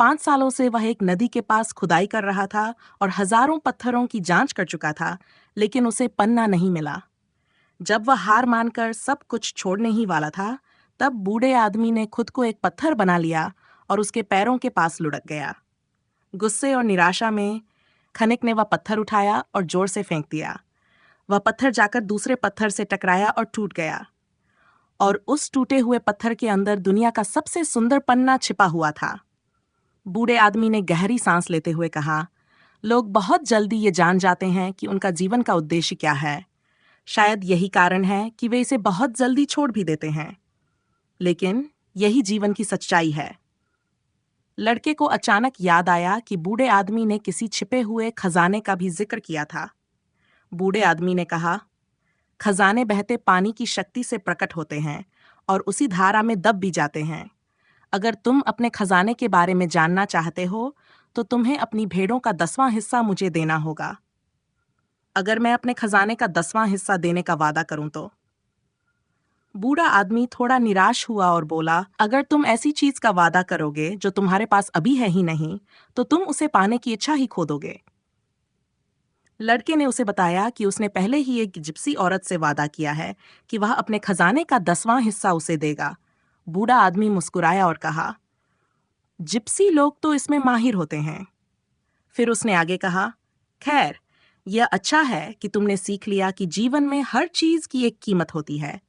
5 सालों से वह एक नदी के पास खुदाई कर रहा था और हजारों पत्थरों की जांच कर चुका था, लेकिन उसे पन्ना नहीं मिला। जब वह हार मानकर सब कुछ छोड़ने ही वाला था, तब बूढ़े आदमी ने खुद को एक पत्थर बना लिया और उसके पैरों के पास लुढ़क गया। गुस्से और निराशा में खनिक ने वह पत्थर उठाया और जोर से फेंक दिया। वह पत्थर जाकर दूसरे पत्थर से टकराया और टूट गया, और उस टूटे हुए पत्थर के अंदर दुनिया का सबसे सुंदर पन्ना छिपा हुआ था। बूढ़े आदमी ने गहरी सांस लेते हुए कहा, लोग बहुत जल्दी ये जान जाते हैं कि उनका जीवन का उद्देश्य क्या है। शायद यही कारण है कि वे इसे बहुत जल्दी छोड़ भी देते हैं, लेकिन यही जीवन की सच्चाई है। लड़के को अचानक याद आया कि बूढ़े आदमी ने किसी छिपे हुए खजाने का भी जिक्र किया था। बूढ़े आदमी ने कहा, खजाने बहते पानी की शक्ति से प्रकट होते हैं और उसी धारा में दब भी जाते हैं। अगर तुम अपने खजाने के बारे में जानना चाहते हो तो तुम्हें अपनी भेड़ों का 10वां हिस्सा मुझे देना होगा। अगर मैं अपने खजाने का 10वां हिस्सा देने का वादा करूं तो? बूढ़ा आदमी थोड़ा निराश हुआ और बोला, अगर तुम ऐसी चीज का वादा करोगे जो तुम्हारे पास अभी है ही नहीं, तो तुम उसे पाने की इच्छा ही खो दोगे। लड़के ने उसे बताया कि उसने पहले ही एक जिप्सी औरत से वादा किया है कि वह अपने खजाने का 10वां हिस्सा उसे देगा। बूढ़ा आदमी मुस्कुराया और कहा, जिप्सी लोग तो इसमें माहिर होते हैं। फिर उसने आगे कहा, खैर, यह अच्छा है कि तुमने सीख लिया कि जीवन में हर चीज की एक कीमत होती है।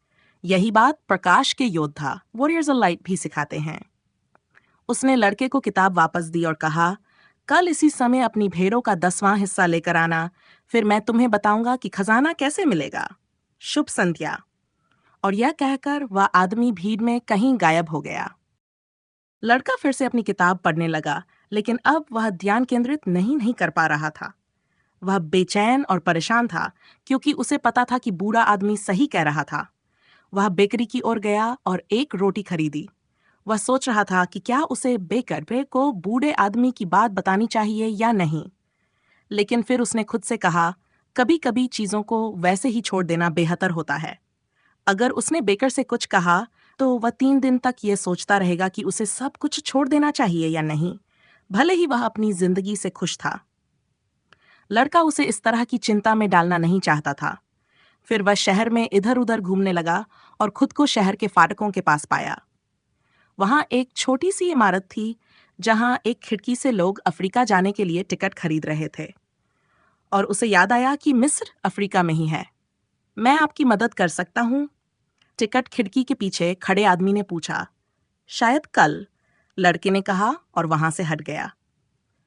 यही बात प्रकाश के योद्धा वॉरियर्स ऑफ लाइट भी सिखाते हैं। उसने लड़के को किताब वापस दी और कहा, कल इसी समय अपनी भेड़ों का 10वां हिस्सा लेकर आना, फिर मैं तुम्हें बताऊंगा कि खजाना कैसे मिलेगा। शुभ संध्या। और यह कहकर वह आदमी भीड़ में कहीं गायब हो गया। लड़का फिर से अपनी किताब पढ़ने लगा, लेकिन अब वह ध्यान केंद्रित नहीं कर पा रहा था। वह बेचैन और परेशान था, क्योंकि उसे पता था कि बूढ़ा आदमी सही कह रहा था। वह बेकरी की ओर गया और एक रोटी खरीदी। वह सोच रहा था कि क्या उसे बेकर को बूढ़े आदमी की बात बतानी चाहिए या नहीं। लेकिन फिर उसने खुद से कहा, कभी कभी चीजों को वैसे ही छोड़ देना बेहतर होता है। अगर उसने बेकर से कुछ कहा तो वह 3 दिन तक ये सोचता रहेगा कि उसे सब कुछ छोड़ देना चाहिए या नहीं, भले ही वह अपनी जिंदगी से खुश था। लड़का उसे इस तरह की चिंता में डालना नहीं चाहता था। फिर वह शहर में इधर उधर घूमने लगा और खुद को शहर के फाटकों के पास पाया। वहां एक छोटी सी इमारत थी जहां एक खिड़की से लोग अफ्रीका जाने के लिए टिकट खरीद रहे थे, और उसे याद आया कि मिस्र अफ्रीका में ही है। मैं आपकी मदद कर सकता हूँ? टिकट खिड़की के पीछे खड़े आदमी ने पूछा। शायद कल, लड़के ने कहा और वहां से हट गया।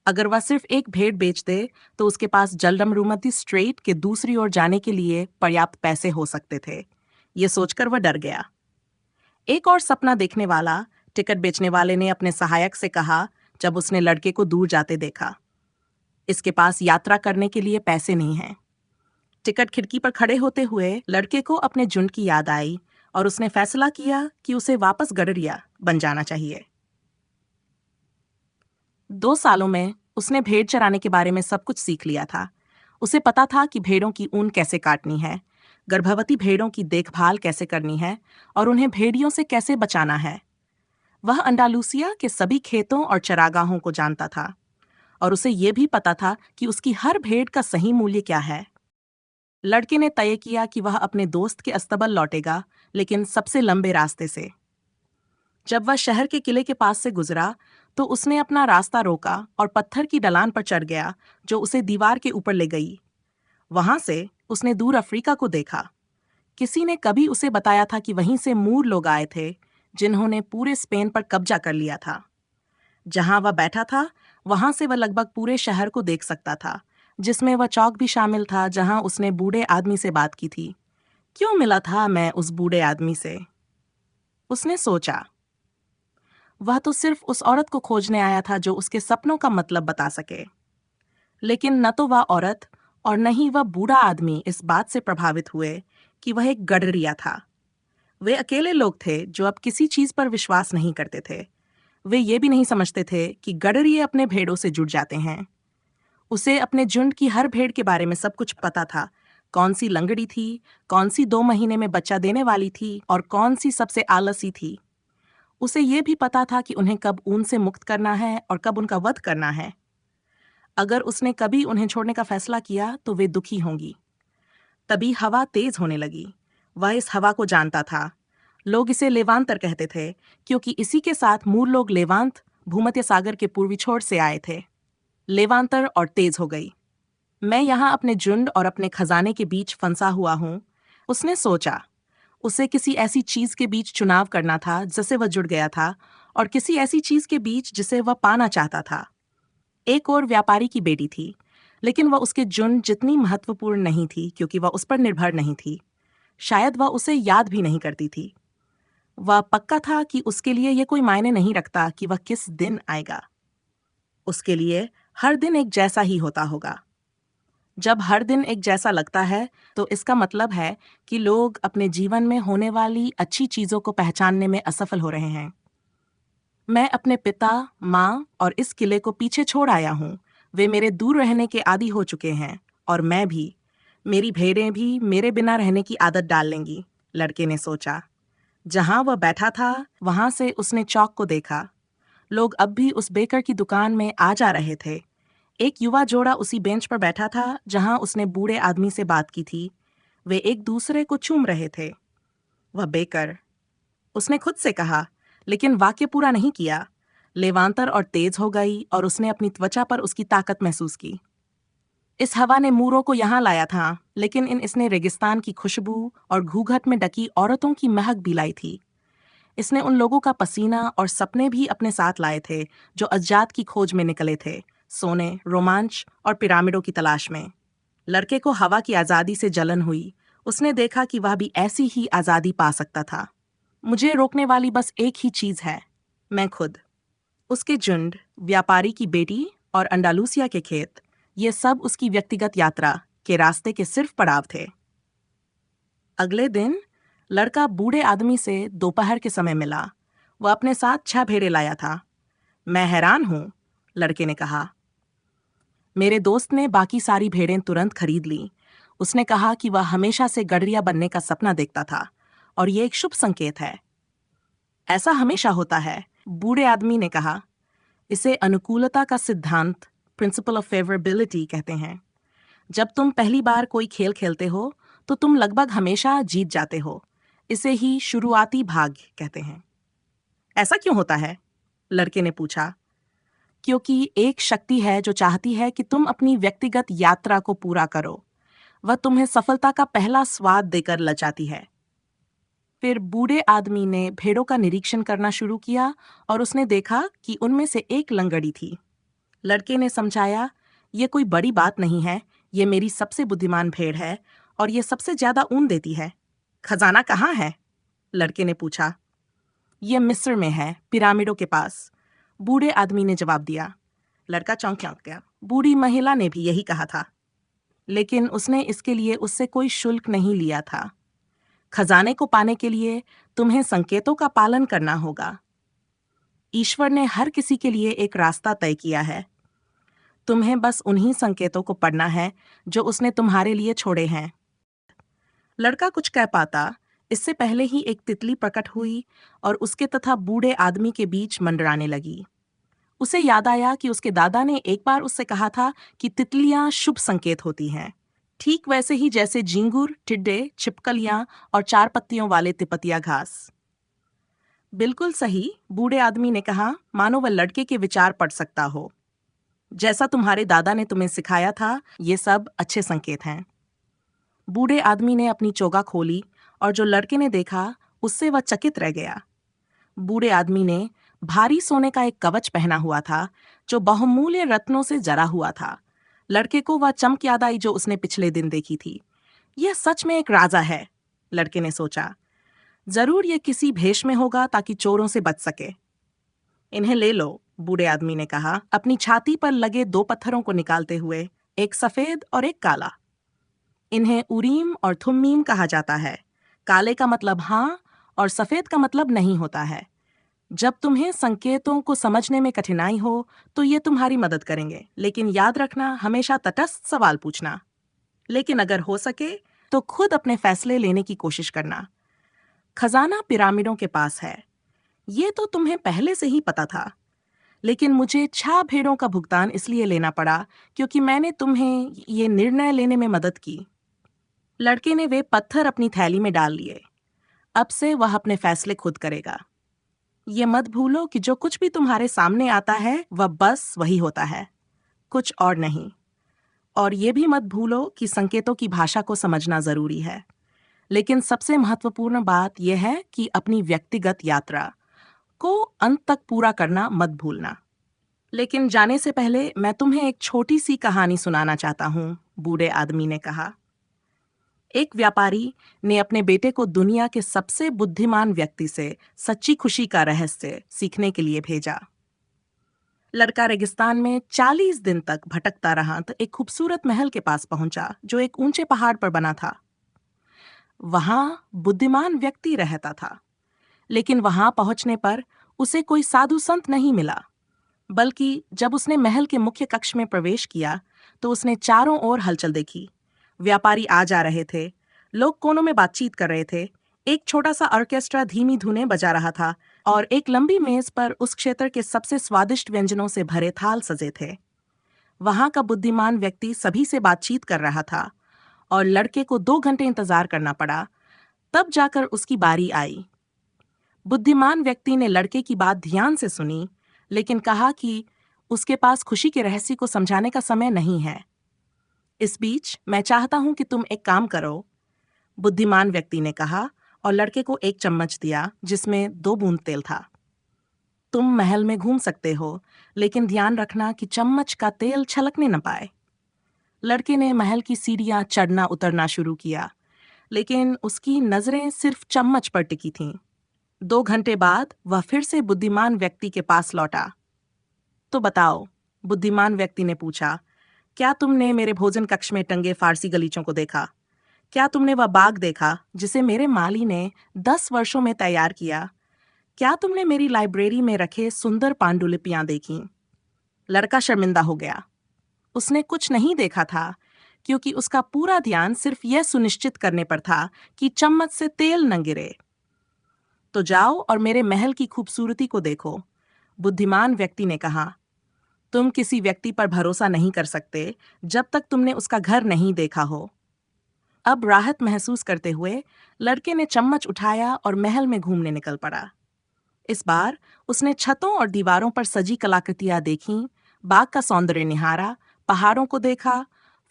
अगर वह सिर्फ एक भेड़ बेच दे तो उसके पास जलडमरूमती स्ट्रेट के दूसरी ओर जाने के लिए पर्याप्त पैसे हो सकते थे। ये सोचकर वह डर गया। एक और सपना देखने वाला टिकट बेचने वाले ने अपने सहायक से कहा जब उसने लड़के को दूर जाते देखा, इसके पास यात्रा करने के लिए पैसे नहीं हैं। टिकट खिड़की पर खड़े होते हुए लड़के को अपने झुंड की याद आई और उसने फैसला किया कि उसे वापस गडरिया बन जाना चाहिए। 2 सालों में उसने भेड़ चराने के बारे में सब कुछ सीख लिया था। उसे पता था कि भेड़ों की ऊन कैसे काटनी है, गर्भवती भेड़ों की देखभाल कैसे करनी है और उन्हें भेड़ियों से कैसे बचाना है। वह अंडालूसिया के सभी खेतों और चरागाहों को जानता था और उसे यह भी पता था कि उसकी हर भेड़ का सही मूल्य क्या है। लड़के ने तय किया कि वह अपने दोस्त के अस्तबल लौटेगा, लेकिन सबसे लंबे रास्ते से। जब वह शहर के किले के पास से गुजरा तो उसने अपना रास्ता रोका और पत्थर की ढलान पर चढ़ गया जो उसे दीवार के ऊपर ले गई। वहां से उसने दूर अफ्रीका को देखा। किसी ने कभी उसे बताया था कि वहीं से मूर लोग आए थे जिन्होंने पूरे स्पेन पर कब्जा कर लिया था। जहां वह बैठा था वहां से वह लगभग पूरे शहर को देख सकता था, जिसमें वह चौक भी शामिल था जहां उसने बूढ़े आदमी से बात की थी। क्यों मिला था मैं उस बूढ़े आदमी से? उसने सोचा। वह तो सिर्फ उस औरत को खोजने आया था जो उसके सपनों का मतलब बता सके। लेकिन न तो वह औरत और न ही वह बूढ़ा आदमी इस बात से प्रभावित हुए कि वह एक गडरिया था। वे अकेले लोग थे जो अब किसी चीज पर विश्वास नहीं करते थे। वे ये भी नहीं समझते थे कि गडरिये अपने भेड़ों से जुड़ जाते हैं। उसे अपने झुंड की हर भेड़ के बारे में सब कुछ पता था। कौन सी लंगड़ी थी, कौन सी 2 महीने में बच्चा देने वाली थी और कौन सी सबसे आलसी थी। उसे ये भी पता था कि उन्हें कब ऊन से मुक्त करना है और कब उनका वध करना है। अगर उसने कभी उन्हें छोड़ने का फैसला किया तो वे दुखी होंगी। तभी हवा तेज होने लगी। वह इस हवा को जानता था। लोग इसे लेवांतर कहते थे क्योंकि इसी के साथ मूल लोग लेवांत भूमध्य सागर के पूर्वी छोर से आए थे। लेवांतर और तेज हो गई। मैं यहाँ अपने झुंड और अपने खजाने के बीच फंसा हुआ हूँ, उसने सोचा। उसे किसी ऐसी चीज के बीच चुनाव करना था जिससे वह जुड़ गया था और किसी ऐसी चीज के बीच जिसे वह पाना चाहता था। एक और व्यापारी की बेटी थी, लेकिन वह उसके झुंड जितनी महत्वपूर्ण नहीं थी क्योंकि वह उस पर निर्भर नहीं थी। शायद वह उसे याद भी नहीं करती थी। वह पक्का था कि उसके लिए यह कोई मायने नहीं रखता कि वह किस दिन आएगा। उसके लिए हर दिन एक जैसा ही होता होगा। जब हर दिन एक जैसा लगता है तो इसका मतलब है कि लोग अपने जीवन में होने वाली अच्छी चीजों को पहचानने में असफल हो रहे हैं। मैं अपने पिता, माँ और इस किले को पीछे छोड़ आया हूँ। वे मेरे दूर रहने के आदी हो चुके हैं और मैं भी। मेरी भेड़ें भी मेरे बिना रहने की आदत डाल लेंगी, लड़के ने सोचा। जहां वह बैठा था वहां से उसने चौक को देखा। लोग अब भी उस बेकर की दुकान में आ जा रहे थे। एक युवा जोड़ा उसी बेंच पर बैठा था जहां उसने बूढ़े आदमी से बात की थी। वे एक दूसरे को चूम रहे थे। वह बेकर, उसने खुद से कहा, लेकिन वाक्य पूरा नहीं किया। लेवांतर और तेज हो गई और उसने अपनी त्वचा पर उसकी ताकत महसूस की। इस हवा ने मूरों को यहाँ लाया था, लेकिन इसने रेगिस्तान की खुशबू और घूंघट में ढकी औरतों की महक भी लाई थी। इसने उन लोगों का पसीना और सपने भी अपने साथ लाए थे जो अज्जात की खोज में निकले थे, सोने, रोमांच और पिरामिडों की तलाश में। लड़के को हवा की आज़ादी से जलन हुई। उसने देखा कि वह भी ऐसी ही आज़ादी पा सकता था। मुझे रोकने वाली बस एक ही चीज़ है, मैं खुद। उसके झुंड, व्यापारी की बेटी और अंडालूसिया के खेत, ये सब उसकी व्यक्तिगत यात्रा के रास्ते के सिर्फ पड़ाव थे। अगले दिन लड़का बूढ़े आदमी से दोपहर के समय मिला। वह अपने साथ 6 भेड़ें लाया था। मैं हैरान हूँ, लड़के ने कहा। मेरे दोस्त ने बाकी सारी भेड़ें तुरंत खरीद ली। उसने कहा कि वह हमेशा से गडरिया बनने का सपना देखता था और ये एक शुभ संकेत है। ऐसा हमेशा होता है, बूढ़े आदमी ने कहा। इसे अनुकूलता का सिद्धांत, प्रिंसिपल ऑफ फेवरेबिलिटी कहते हैं। जब तुम पहली बार कोई खेल खेलते हो तो तुम लगभग हमेशा जीत जाते हो। इसे ही शुरुआती भाग्य कहते हैं। ऐसा क्यों होता है? लड़के ने पूछा। क्योंकि एक शक्ति है जो चाहती है कि तुम अपनी व्यक्तिगत यात्रा को पूरा करो। वह तुम्हें सफलता का पहला स्वाद देकर लचाती है। फिर बूढ़े आदमी ने भेड़ों का निरीक्षण करना शुरू किया और उसने देखा कि उनमें से एक लंगड़ी थी। लड़के ने समझाया, ये कोई बड़ी बात नहीं है, ये मेरी सबसे बुद्धिमान भेड़ है और ये सबसे ज्यादा ऊन देती है। खजाना कहाँ है? लड़के ने पूछा। ये मिस्र में है, पिरामिडों के पास, बूढ़े आदमी ने जवाब दिया। लड़का चौंक गया। बूढ़ी महिला ने भी यही कहा था, लेकिन उसने इसके लिए उससे कोई शुल्क नहीं लिया था। खजाने को पाने के लिए तुम्हें संकेतों का पालन करना होगा। ईश्वर ने हर किसी के लिए एक रास्ता तय किया है। तुम्हें बस उन्हीं संकेतों को पढ़ना है जो उसने तुम्हारे लिए छोड़े हैं। लड़का कुछ कह पाता इससे पहले ही एक तितली प्रकट हुई और उसके तथा बूढ़े आदमी के बीच मंडराने लगी। उसे याद आया कि उसके दादा ने एक बार उससे कहा था कि तितलियां शुभ संकेत होती हैं, ठीक वैसे ही जैसे झींगुर, टिड्डे, छिपकलियां और 4 पत्तियों वाले तिपतिया घास। बिल्कुल सही, बूढ़े आदमी ने कहा, मानो वह लड़के के विचार पढ़ सकता हो। जैसा तुम्हारे दादा ने तुम्हें सिखाया था, ये सब अच्छे संकेत हैं। बूढ़े आदमी ने अपनी चोगा खोली और जो लड़के ने देखा उससे वह चकित रह गया। बूढ़े आदमी ने भारी सोने का एक कवच पहना हुआ था जो बहुमूल्य रत्नों से जरा हुआ था। लड़के को वह चमक याद आई जो उसने पिछले दिन देखी थी। यह सच में एक राजा है, लड़के ने सोचा। जरूर यह किसी भेष में होगा ताकि चोरों से बच सके। इन्हें ले लो, बूढ़े आदमी ने कहा, अपनी छाती पर लगे 2 पत्थरों को निकालते हुए, एक सफेद और एक काला। इन्हें उरीम और थुम्मीम कहा जाता है। काले का मतलब हाँ और सफेद का मतलब नहीं होता है। जब तुम्हें संकेतों को समझने में कठिनाई हो तो ये तुम्हारी मदद करेंगे, लेकिन याद रखना, हमेशा तटस्थ सवाल पूछना। लेकिन अगर हो सके तो खुद अपने फैसले लेने की कोशिश करना। खजाना पिरामिडों के पास है, ये तो तुम्हें पहले से ही पता था, लेकिन मुझे 6 भेड़ों का भुगतान इसलिए लेना पड़ा क्योंकि मैंने तुम्हें ये निर्णय लेने में मदद की। लड़के ने वे पत्थर अपनी थैली में डाल लिए। अब से वह अपने फैसले खुद करेगा। ये मत भूलो कि जो कुछ भी तुम्हारे सामने आता है वह बस वही होता है, कुछ और नहीं। और ये भी मत भूलो कि संकेतों की भाषा को समझना जरूरी है। लेकिन सबसे महत्वपूर्ण बात यह है कि अपनी व्यक्तिगत यात्रा को अंत तक पूरा करना मत भूलना। लेकिन जाने से पहले मैं तुम्हें एक छोटी सी कहानी सुनाना चाहता हूँ, बूढ़े आदमी ने कहा। एक व्यापारी ने अपने बेटे को दुनिया के सबसे बुद्धिमान व्यक्ति से सच्ची खुशी का रहस्य सीखने के लिए भेजा। लड़का रेगिस्तान में 40 दिन तक भटकता रहा तो एक खूबसूरत महल के पास पहुंचा जो एक ऊंचे पहाड़ पर बना था। वहां बुद्धिमान व्यक्ति रहता था, लेकिन वहां पहुंचने पर उसे कोई साधु संत नहीं मिला। बल्कि जब उसने महल के मुख्य कक्ष में प्रवेश किया तो उसने चारों ओर हलचल देखी। व्यापारी आ जा रहे थे, लोग कोनों में बातचीत कर रहे थे, एक छोटा सा ऑर्केस्ट्रा धीमी धुनें बजा रहा था और एक लंबी मेज पर उस क्षेत्र के सबसे स्वादिष्ट व्यंजनों से भरे थाल सजे थे। वहां का बुद्धिमान व्यक्ति सभी से बातचीत कर रहा था और लड़के को 2 घंटे इंतजार करना पड़ा, तब जाकर उसकी बारी आई। बुद्धिमान व्यक्ति ने लड़के की बात ध्यान से सुनी, लेकिन कहा कि उसके पास खुशी के रहस्य को समझाने का समय नहीं है। इस बीच मैं चाहता हूं कि तुम एक काम करो, बुद्धिमान व्यक्ति ने कहा और लड़के को एक चम्मच दिया जिसमें 2 बूंद तेल था। तुम महल में घूम सकते हो, लेकिन ध्यान रखना कि चम्मच का तेल छलकने न पाए। लड़के ने महल की सीढ़ियां चढ़ना उतरना शुरू किया, लेकिन उसकी नजरें सिर्फ चम्मच पर टिकी थीं। 2 घंटे बाद वह फिर से बुद्धिमान व्यक्ति के पास लौटा। तो बताओ, बुद्धिमान व्यक्ति ने पूछा, क्या तुमने मेरे भोजन कक्ष में टंगे फारसी गलीचों को देखा? क्या तुमने वह बाग देखा जिसे मेरे माली ने 10 वर्षों में तैयार किया? क्या तुमने मेरी लाइब्रेरी में रखे सुंदर पांडुलिपियां देखीं? लड़का शर्मिंदा हो गया। उसने कुछ नहीं देखा था, क्योंकि उसका पूरा ध्यान सिर्फ यह सुनिश्चित करने पर था कि चम्मच से तेल न गिरे। तो जाओ और मेरे महल की खूबसूरती को देखो, बुद्धिमान व्यक्ति ने कहा। तुम किसी व्यक्ति पर भरोसा नहीं कर सकते जब तक तुमने उसका घर नहीं देखा हो। अब राहत महसूस करते हुए लड़के ने चम्मच उठाया और महल में घूमने निकल पड़ा। इस बार उसने छतों और दीवारों पर सजी कलाकृतियां देखीं, बाग का सौंदर्य निहारा, पहाड़ों को देखा,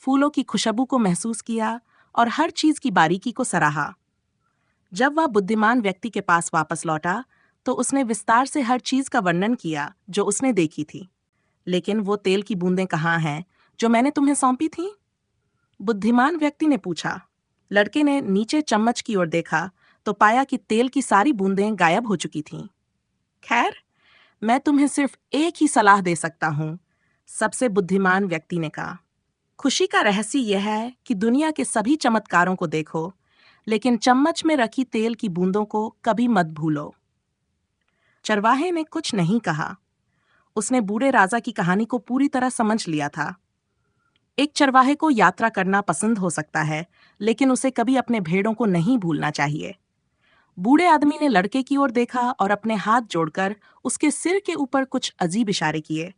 फूलों की खुशबू को महसूस किया और हर चीज की बारीकी को सराहा। जब वह बुद्धिमान व्यक्ति के पास वापस लौटा, तो उसने विस्तार से हर चीज का वर्णन किया जो उसने देखी थी। लेकिन वो तेल की बूंदें कहाँ हैं जो मैंने तुम्हें सौंपी थीं? बुद्धिमान व्यक्ति ने पूछा। लड़के ने नीचे चम्मच की ओर देखा तो पाया कि तेल की सारी बूंदें गायब हो चुकी थीं। खैर, मैं तुम्हें सिर्फ एक ही सलाह दे सकता हूँ, सबसे बुद्धिमान व्यक्ति ने कहा। खुशी का रहस्य यह है कि दुनिया के सभी चमत्कारों को देखो, लेकिन चम्मच में रखी तेल की बूंदों को कभी मत भूलो। चरवाहे ने कुछ नहीं कहा। उसने बूढ़े राजा की कहानी को पूरी तरह समझ लिया था। एक चरवाहे को यात्रा करना पसंद हो सकता है, लेकिन उसे कभी अपने भेड़ों को नहीं भूलना चाहिए। बूढ़े आदमी ने लड़के की ओर देखा और अपने हाथ जोड़कर उसके सिर के ऊपर कुछ अजीब इशारे किए।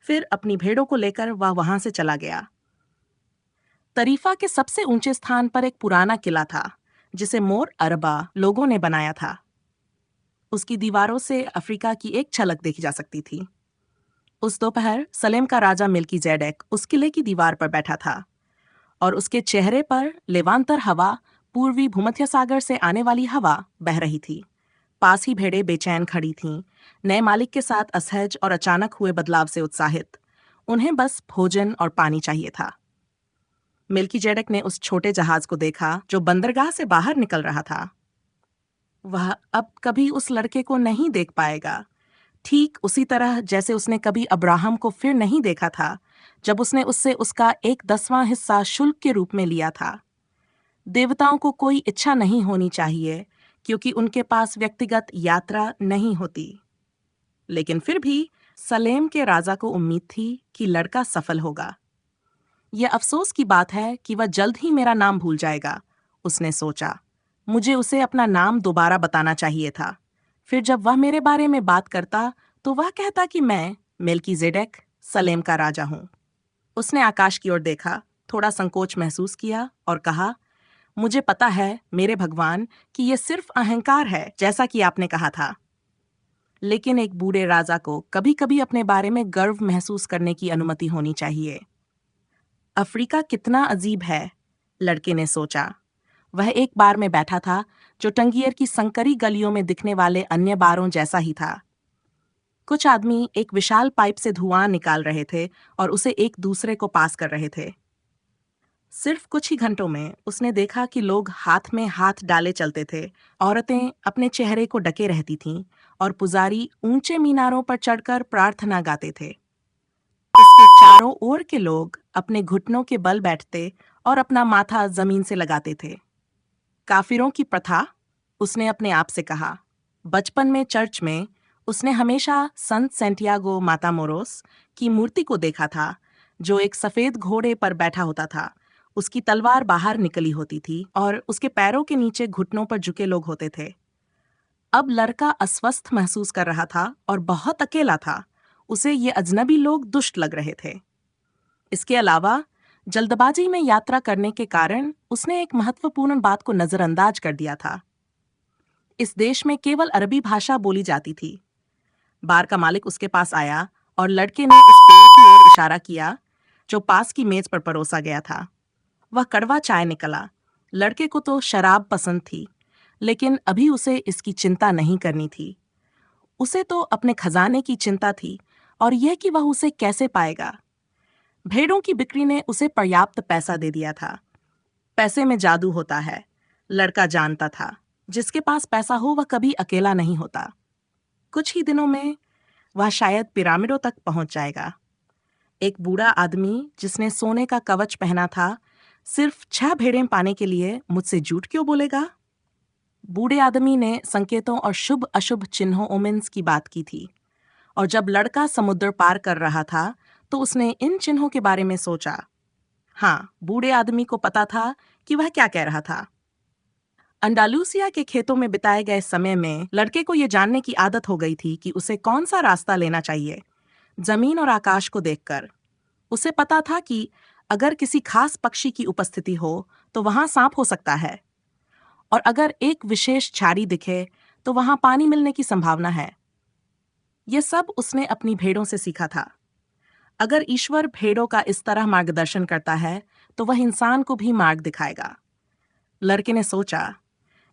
फिर अपनी भेड़ों को लेकर वह वहां से चला गया। तरीफा के सबसे ऊंचे स्थान पर एक पुराना किला था, जिसे मोर अरबा लोगों ने बनाया था। उसकी दीवारों से अफ्रीका की एक झलक देखी जा सकती थी। उस दोपहर सलेम का राजा मिल्कीजेडेक उस किले की दीवार पर बैठा था और उसके चेहरे पर लेवांतर हवा, पूर्वी भूमध्य सागर से आने वाली हवा बह रही थी। पास ही भेड़ें बेचैन खड़ी थीं, नए मालिक के साथ असहज और अचानक हुए बदलाव से उत्साहित। उन्हें बस भोजन और पानी चाहिए था। मिल्कीजेडेक ने उस छोटे जहाज को देखा जो बंदरगाह से बाहर निकल रहा था। वह अब कभी उस लड़के को नहीं देख पाएगा, ठीक उसी तरह जैसे उसने कभी अब्राहम को फिर नहीं देखा था जब उसने उससे उसका 1/10वां हिस्सा शुल्क के रूप में लिया था। देवताओं को कोई इच्छा नहीं होनी चाहिए, क्योंकि उनके पास व्यक्तिगत यात्रा नहीं होती। लेकिन फिर भी सलेम के राजा को उम्मीद थी कि लड़का सफल होगा। यह अफसोस की बात है कि वह जल्द ही मेरा नाम भूल जाएगा, उसने सोचा। मुझे उसे अपना नाम दोबारा बताना चाहिए था। फिर जब वह मेरे बारे में बात करता तो वह कहता कि मैं मेल्कीजेडेक, सलेम का राजा हूं। उसने आकाश की ओर देखा, थोड़ा संकोच महसूस किया और कहा, मुझे पता है मेरे भगवान कि यह सिर्फ अहंकार है, जैसा कि आपने कहा था। लेकिन एक बूढ़े राजा को कभी कभी अपने बारे में गर्व महसूस करने की अनुमति होनी चाहिए। अफ्रीका कितना अजीब है, लड़के ने सोचा। वह एक बार में बैठा था जो टंगियर की संकरी गलियों में दिखने वाले अन्य बारों जैसा ही था। कुछ आदमी एक विशाल पाइप से धुआं निकाल रहे थे और उसे एक दूसरे को पास कर रहे थे। सिर्फ कुछ ही घंटों में उसने देखा कि लोग हाथ में हाथ डाले चलते थे, औरतें अपने चेहरे को ढके रहती थीं और पुजारी ऊंचे मीनारों पर चढ़कर प्रार्थना गाते थे। उसके चारों ओर के लोग अपने घुटनों के बल बैठते और अपना माथा जमीन से लगाते थे। काफिरों की प्रथा, उसने अपने आप से कहा। बचपन में चर्च में उसने हमेशा संत सेंटियागो मातामोरोस की मूर्ति को देखा था, जो एक सफेद घोड़े पर बैठा होता था। उसकी तलवार बाहर निकली होती थी और उसके पैरों के नीचे घुटनों पर झुके लोग होते थे। अब लड़का अस्वस्थ महसूस कर रहा था और बहुत अकेला था। उसे ये अजनबी लोग दुष्ट लग रहे थे। इसके अलावा जल्दबाजी में यात्रा करने के कारण उसने एक महत्वपूर्ण बात को नजरअंदाज कर दिया था। इस देश में केवल अरबी भाषा बोली जाती थी। बार का मालिक उसके पास आया और लड़के ने उस पेय की ओर इशारा किया जो पास की मेज पर परोसा गया था। वह कड़वा चाय निकला। लड़के को तो शराब पसंद थी, लेकिन अभी उसे इसकी चिंता नहीं करनी थी। उसे तो अपने खजाने की चिंता थी और यह कि वह उसे कैसे पाएगा। भेड़ों की बिक्री ने उसे पर्याप्त पैसा दे दिया था। पैसे में जादू होता है, लड़का जानता था। जिसके पास पैसा हो वह कभी अकेला नहीं होता। कुछ ही दिनों में वह शायद पिरामिडों तक पहुंच जाएगा। एक बूढ़ा आदमी जिसने सोने का कवच पहना था, सिर्फ 6 भेड़ें पाने के लिए मुझसे झूठ क्यों बोलेगा? बूढ़े आदमी ने संकेतों और शुभ अशुभ चिन्हों ओमेन्स की बात की थी, और जब लड़का समुद्र पार कर रहा था तो उसने इन चिन्हों के बारे में सोचा। हाँ, बूढ़े आदमी को पता था कि वह क्या कह रहा था। अंडालूसिया के खेतों में बिताए गए समय में लड़के को यह जानने की आदत हो गई थी कि उसे कौन सा रास्ता लेना चाहिए। जमीन और आकाश को देखकर उसे पता था कि अगर किसी खास पक्षी की उपस्थिति हो तो वहां सांप हो सकता है, और अगर एक विशेष झाड़ी दिखे तो वहां पानी मिलने की संभावना है। यह सब उसने अपनी भेड़ों से सीखा था। अगर ईश्वर भेड़ों का इस तरह मार्गदर्शन करता है तो वह इंसान को भी मार्ग दिखाएगा। लड़के ने सोचा।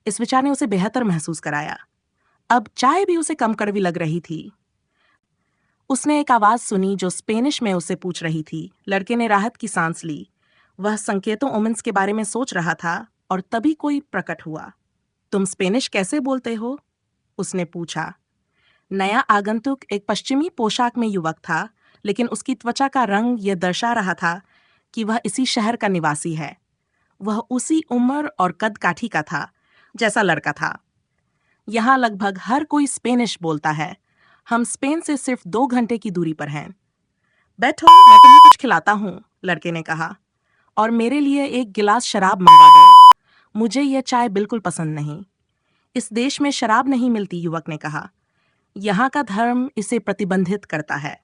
इस विचार ने उसे बेहतर महसूस कराया। अब चाय भी उसे कम कड़वी लग रही थी। उसने एक आवाज सुनी जो स्पेनिश में उसे पूछ रही थी। लड़के ने राहत की सांस ली। वह संकेतों ओमेन्स के बारे में सोच रहा था और तभी कोई प्रकट हुआ। तुम स्पेनिश कैसे बोलते हो? उसने पूछा। नया आगंतुक एक पश्चिमी पोशाक में युवक था, लेकिन उसकी त्वचा का रंग यह दर्शा रहा था कि वह इसी शहर का निवासी है। वह उसी उम्र और कद काठी का था जैसा लड़का था। यहाँ लगभग हर कोई स्पेनिश बोलता है। हम स्पेन से सिर्फ 2 घंटे की दूरी पर हैं। बैठो, मैं तुम्हें कुछ खिलाता हूँ, लड़के ने कहा, और मेरे लिए एक गिलास शराब मंगवा दो। मुझे यह चाय बिल्कुल पसंद नहीं। इस देश में शराब नहीं मिलती, युवक ने कहा। यहाँ का धर्म इसे प्रतिबंधित करता है।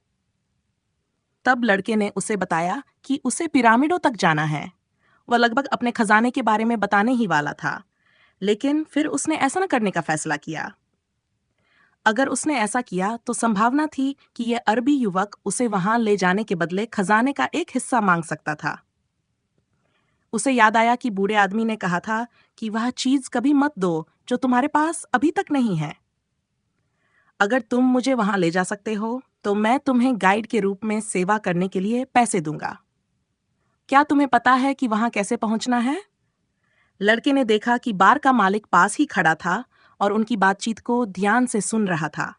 तब लड़के ने उसे बताया कि उसे पिरामिडों तक जाना है। वह लगभग अपने खजाने के बारे में बताने ही वाला था, लेकिन फिर उसने ऐसा न करने का फैसला किया। अगर उसने ऐसा किया तो संभावना थी कि यह अरबी युवक उसे वहां ले जाने के बदले खजाने का एक हिस्सा मांग सकता था। उसे याद आया कि बूढ़े आदमी ने कहा था कि वह चीज कभी मत दो जो तुम्हारे पास अभी तक नहीं है। अगर तुम मुझे वहां ले जा सकते हो तो मैं तुम्हें गाइड के रूप में सेवा करने के लिए पैसे दूंगा। क्या तुम्हें पता है कि वहां कैसे पहुंचना है? लड़के ने देखा कि बार का मालिक पास ही खड़ा था और उनकी बातचीत को ध्यान से सुन रहा था।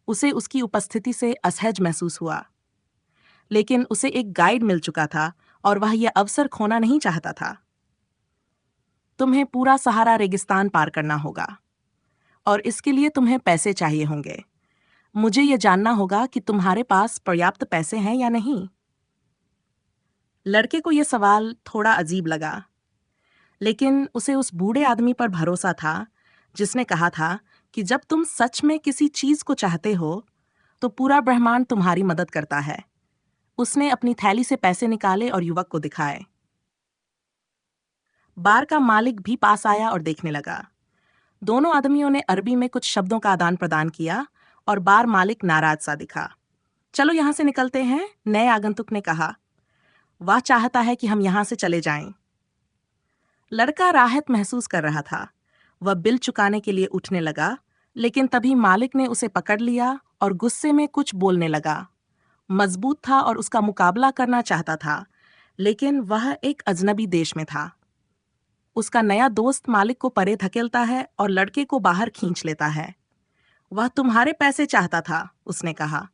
उसे उसकी उपस्थिति से असहज महसूस हुआ, लेकिन उसे एक गाइड मिल चुका था और वह यह अवसर खोना नहीं चाहता था। तुम्हें पूरा सहारा रेगिस्तान पार करना होगा, और इसके लिए तुम्हें पैसे चाहिए होंगे। मुझे यह जानना होगा कि तुम्हारे पास पर्याप्त पैसे हैं या नहीं। लड़के को यह सवाल थोड़ा अजीब लगा, लेकिन उसे उस बूढ़े आदमी पर भरोसा था जिसने कहा था कि जब तुम सच में किसी चीज को चाहते हो तो पूरा ब्रह्मांड तुम्हारी मदद करता है। उसने अपनी थैली से पैसे निकाले और युवक को दिखाए। बार का मालिक भी पास आया और देखने लगा। दोनों आदमियों ने अरबी में कुछ शब्दों का आदान प्रदान किया और बार मालिक नाराज सा दिखा। चलो यहां से निकलते हैं, नए आगंतुक ने कहा। वह चाहता है कि हम यहां से चले जाएं। लड़का राहत महसूस कर रहा था। वह बिल चुकाने के लिए उठने लगा, लेकिन तभी मालिक ने उसे पकड़ लिया और गुस्से में कुछ बोलने लगा। मजबूत था और उसका मुकाबला करना चाहता था, लेकिन वह एक अजनबी देश में था। उसका नया दोस्त मालिक को परे धकेलता है और लड़के को बाहर खींच लेता है। वह तुम्हारे पैसे चाहता था, उसने कहा।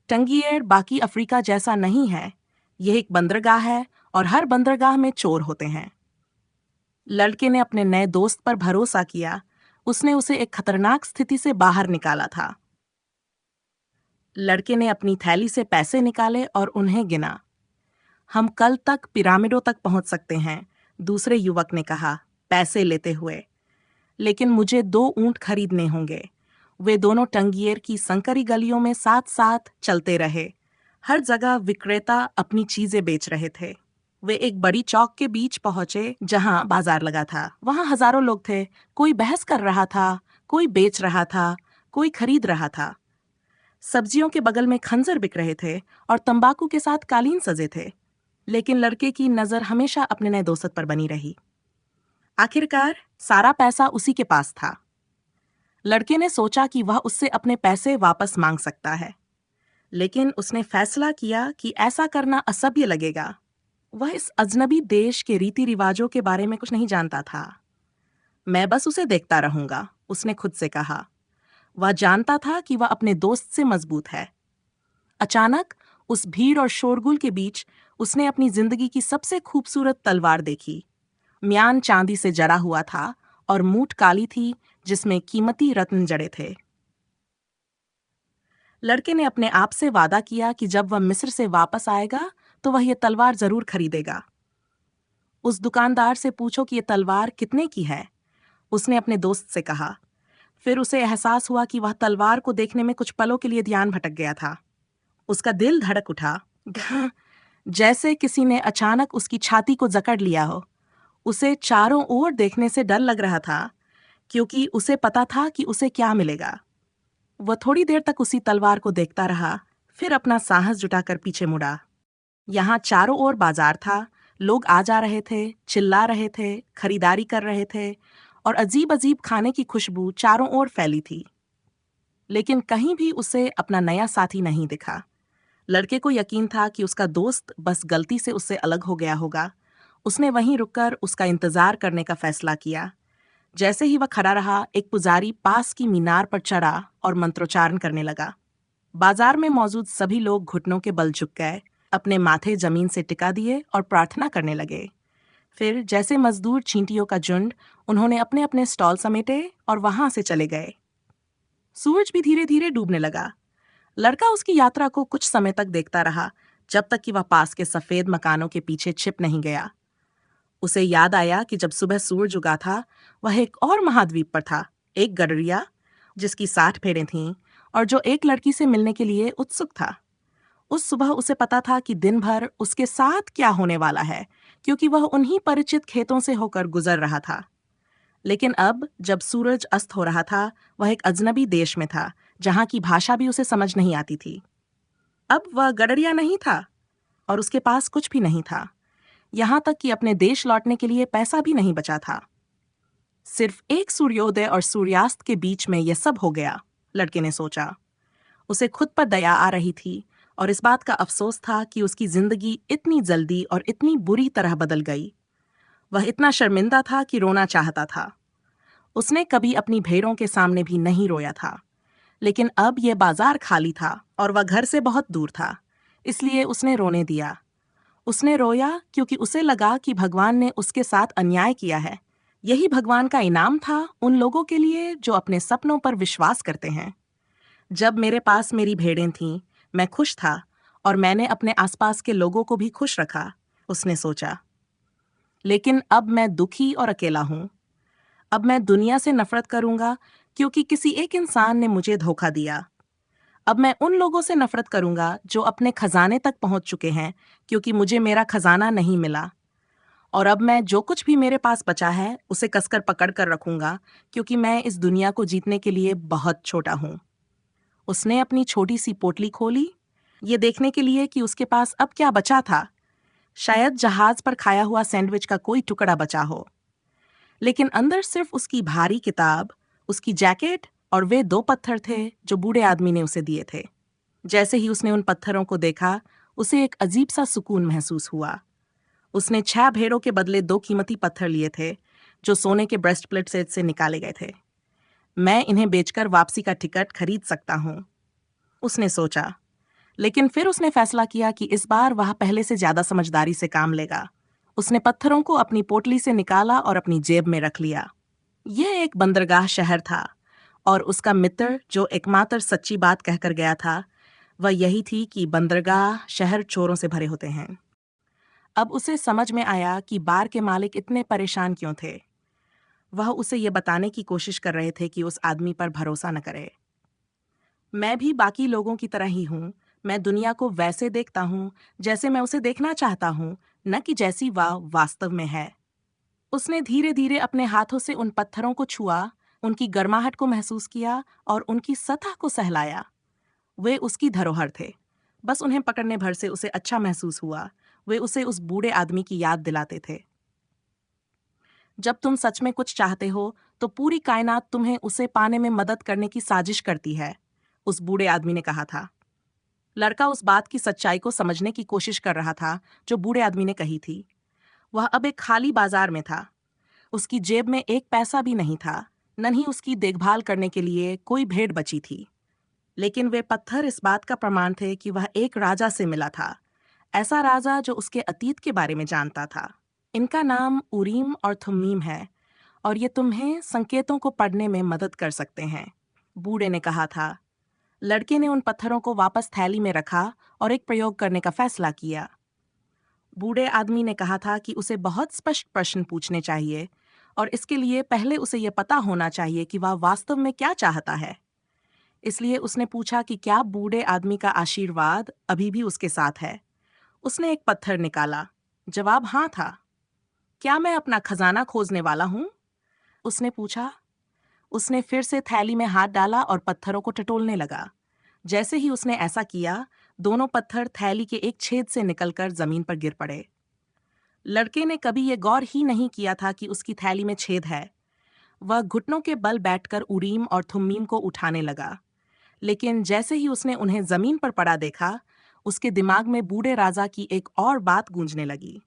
टंगिएर बाकी अफ्रीका जैसा नहीं है। यह एक बंदरगाह है और हर बंदरगाह में चोर होते हैं। लड़के ने अपने नए दोस्त पर भरोसा किया। उसने उसे एक खतरनाक स्थिति से बाहर निकाला था। लड़के ने अपनी थैली से पैसे निकाले और उन्हें गिना। हम कल तक पिरामिडों तक पहुंच सकते हैं, दूसरे युवक ने कहा, पैसे लेते हुए। लेकिन मुझे 2 ऊंट खरीदने होंगे। वे दोनों टंगिएर की संकरी गलियों में साथ साथ चलते रहे। हर जगह विक्रेता अपनी चीजें बेच रहे थे। वे एक बड़ी चौक के बीच पहुंचे जहां बाजार लगा था। वहां हजारों लोग थे। कोई बहस कर रहा था, कोई बेच रहा था, कोई खरीद रहा था। सब्जियों के बगल में खंजर बिक रहे थे और तंबाकू के साथ कालीन सजे थे। लेकिन लड़के की नजर हमेशा अपने नए दोस्त पर बनी रही। आखिरकार सारा पैसा उसी के पास था। लड़के ने सोचा कि वह उससे अपने पैसे वापस मांग सकता है, लेकिन उसने फैसला किया कि ऐसा करना असभ्य लगेगा। वह इस अजनबी देश के रीति रिवाजों के बारे में कुछ नहीं जानता था। मैं बस उसे देखता रहूंगा, उसने खुद से कहा। वह जानता था कि वह अपने दोस्त से मजबूत है। अचानक उस भीड़ और शोरगुल के बीच उसने अपनी जिंदगी की सबसे खूबसूरत तलवार देखी। म्यान चांदी से जड़ा हुआ था और मूठ काली थी जिसमें कीमती रत्न जड़े थे। लड़के ने अपने आप से वादा किया कि जब वह मिस्र से वापस आएगा तो वह यह तलवार जरूर खरीदेगा। उस दुकानदार से पूछो कि यह तलवार कितने की है, उसने अपने दोस्त से कहा। फिर उसे एहसास हुआ कि वह तलवार को देखने में कुछ पलों के लिए ध्यान भटक गया था। उसका दिल धड़क उठा, जैसे किसी ने अचानक उसकी छाती को जकड़ लिया हो। उसे चारों ओर देखने से डर लग रहा था, क्योंकि उसे पता था कि उसे क्या मिलेगा। वह थोड़ी देर तक उसी तलवार को देखता रहा, फिर अपना साहस जुटाकर पीछे मुड़ा। यहाँ चारों ओर बाजार था, लोग आ जा रहे थे, चिल्ला रहे थे, खरीदारी कर रहे थे और अजीब अजीब खाने की खुशबू चारों ओर फैली थी। लेकिन कहीं भी उसे अपना नया साथी नहीं दिखा। लड़के को यकीन था कि उसका दोस्त बस गलती से उससे अलग हो गया होगा। उसने वहीं रुककर उसका इंतजार करने का फैसला किया। जैसे ही वह खड़ा रहा, एक पुजारी पास की मीनार पर चढ़ा और मंत्रोच्चारण करने लगा। बाजार में मौजूद सभी लोग घुटनों के बल झुक गए, अपने माथे जमीन से टिका दिए और प्रार्थना करने लगे। फिर जैसे मजदूर चींटियों का झुंड, उन्होंने अपने अपने स्टॉल समेटे और वहां से चले गए। सूरज भी धीरे धीरे डूबने लगा। लड़का उसकी यात्रा को कुछ समय तक देखता रहा, जब तक कि वह पास के सफेद मकानों के पीछे छिप नहीं गया। उसे याद आया कि जब सुबह सूरज उगा था, वह एक और महाद्वीप पर था, एक गडरिया जिसकी 60 फेरें थीं और जो एक लड़की से मिलने के लिए उत्सुक था। उस सुबह उसे पता था कि दिन भर उसके साथ क्या होने वाला है, क्योंकि वह उन्हीं परिचित खेतों से होकर गुजर रहा था। लेकिन अब जब सूरज अस्त हो रहा था, वह एक अजनबी देश में था, जहां की भाषा भी उसे समझ नहीं आती थी। अब वह गडरिया नहीं था और उसके पास कुछ भी नहीं था, यहां तक कि अपने देश लौटने के लिए पैसा भी नहीं बचा था। सिर्फ एक सूर्योदय और सूर्यास्त के बीच में यह सब हो गया, लड़के ने सोचा। उसे खुद पर दया आ रही थी और इस बात का अफसोस था कि उसकी जिंदगी इतनी जल्दी और इतनी बुरी तरह बदल गई। वह इतना शर्मिंदा था कि रोना चाहता था। उसने कभी अपनी भेड़ों के सामने भी नहीं रोया था, लेकिन अब यह बाजार खाली था और वह घर से बहुत दूर था, इसलिए उसने रोने दिया। उसने रोया क्योंकि उसे लगा कि भगवान ने उसके साथ अन्याय किया है। यही भगवान का इनाम था उन लोगों के लिए जो अपने सपनों पर विश्वास करते हैं। जब मेरे पास मेरी भेड़ें थीं, मैं खुश था और मैंने अपने आसपास के लोगों को भी खुश रखा, उसने सोचा। लेकिन अब मैं दुखी और अकेला हूं। अब मैं दुनिया से नफरत करूंगा क्योंकि किसी एक इंसान ने मुझे धोखा दिया। अब मैं उन लोगों से नफरत करूंगा जो अपने खजाने तक पहुंच चुके हैं, क्योंकि मुझे मेरा खजाना नहीं मिला। और अब मैं जो कुछ भी मेरे पास बचा है उसे कसकर पकड़ कर रखूंगा, क्योंकि मैं इस दुनिया को जीतने के लिए बहुत छोटा हूं। उसने अपनी छोटी सी पोटली खोली, ये देखने के लिए कि उसके पास अब क्या बचा था। शायद जहाज पर खाया हुआ सैंडविच का कोई टुकड़ा बचा हो। लेकिन अंदर सिर्फ उसकी भारी किताब, उसकी जैकेट और वे 2 पत्थर थे जो बूढ़े आदमी ने उसे दिए थे। जैसे ही उसने उन पत्थरों को देखा, उसे एक अजीब सा सुकून महसूस हुआ। उसने 6 भेड़ों के बदले 2 कीमती पत्थर लिए थे, जो सोने के ब्रेस्टप्लेट सेट से निकाले गए थे। मैं इन्हें बेचकर वापसी का टिकट खरीद सकता हूं, उसने सोचा। लेकिन फिर उसने फैसला किया कि इस बार वह पहले से ज्यादा समझदारी से काम लेगा। उसने पत्थरों को अपनी पोटली से निकाला और अपनी जेब में रख लिया। यह एक बंदरगाह शहर था और उसका मित्र जो एकमात्र सच्ची बात कहकर गया था, वह यही थी कि बंदरगाह शहर चोरों से भरे होते हैं। अब उसे समझ में आया कि बार के मालिक इतने परेशान क्यों थे। वह उसे यह बताने की कोशिश कर रहे थे कि उस आदमी पर भरोसा न करे। मैं भी बाकी लोगों की तरह ही हूँ। मैं दुनिया को वैसे देखता हूँ जैसे मैं उसे देखना चाहता हूँ, न कि जैसी वह वास्तव में है। उसने धीरे धीरे अपने हाथों से उन पत्थरों को छुआ, उनकी गर्माहट को महसूस किया और उनकी सतह को सहलाया। वे उसकी धरोहर थे। बस उन्हें पकड़ने भर से उसे अच्छा महसूस हुआ। वे उसे उस बूढ़े आदमी की याद दिलाते थे। जब तुम सच में कुछ चाहते हो तो पूरी कायनात तुम्हें उसे पाने में मदद करने की साजिश करती है, उस बूढ़े आदमी ने कहा था। लड़का उस बात की सच्चाई को समझने की कोशिश कर रहा था जो बूढ़े आदमी ने कही थी। वह अब एक खाली बाजार में था। उसकी जेब में एक पैसा भी नहीं था, न ही उसकी देखभाल करने के लिए कोई भेड़ बची थी। लेकिन वे पत्थर इस बात का प्रमाण थे कि वह एक राजा से मिला था, ऐसा राजा जो उसके अतीत के बारे में जानता था। इनका नाम उरीम और थुम्मीम है और ये तुम्हें संकेतों को पढ़ने में मदद कर सकते हैं, बूढ़े ने कहा था। लड़के ने उन पत्थरों को वापस थैली में रखा और एक प्रयोग करने का फैसला किया। बूढ़े आदमी ने कहा था कि उसे बहुत स्पष्ट प्रश्न पूछने चाहिए और इसके लिए पहले उसे यह पता होना चाहिए कि वह वास्तव में क्या चाहता है। इसलिए उसने पूछा कि क्या बूढ़े आदमी का आशीर्वाद अभी भी उसके साथ है। उसने एक पत्थर निकाला। जवाब हाँ था। क्या मैं अपना खजाना खोजने वाला हूँ? उसने पूछा। उसने फिर से थैली में हाथ डाला और पत्थरों को टटोलने लगा। जैसे ही उसने ऐसा किया, दोनों पत्थर थैली के एक छेद से निकलकर जमीन पर गिर पड़े। लड़के ने कभी ये गौर ही नहीं किया था कि उसकी थैली में छेद है। वह घुटनों के बल बैठकर उरीम और थुम्मीम को उठाने लगा, लेकिन जैसे ही उसने उन्हें जमीन पर पड़ा देखा, उसके दिमाग में बूढ़े राजा की एक और बात गूंजने लगी।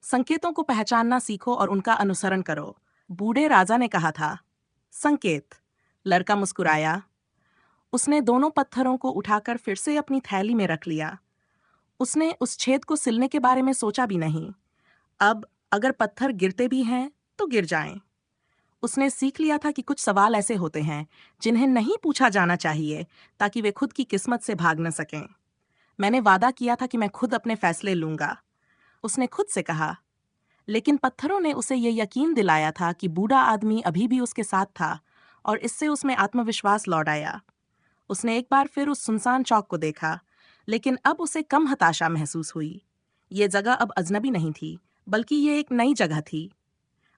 संकेतों को पहचानना सीखो और उनका अनुसरण करो, बूढ़े राजा ने कहा था। संकेत। लड़का मुस्कुराया। उसने दोनों पत्थरों को उठाकर फिर से अपनी थैली में रख लिया। उसने उस छेद को सिलने के बारे में सोचा भी नहीं। अब अगर पत्थर गिरते भी हैं तो गिर जाएं। उसने सीख लिया था कि कुछ सवाल ऐसे होते हैं जिन्हें नहीं पूछा जाना चाहिए ताकि वे खुद की किस्मत से भाग न सकें। मैंने वादा किया था कि मैं खुद अपने फैसले लूंगा, उसने खुद से कहा। लेकिन पत्थरों ने उसे यह यकीन दिलाया था कि बूढ़ा आदमी अभी भी उसके साथ था और इससे उसमें आत्मविश्वास लौट आया। उसने एक बार फिर उस सुनसान चौक को देखा, लेकिन अब उसे कम हताशा महसूस हुई। ये जगह अब अजनबी नहीं थी, बल्कि ये एक नई जगह थी।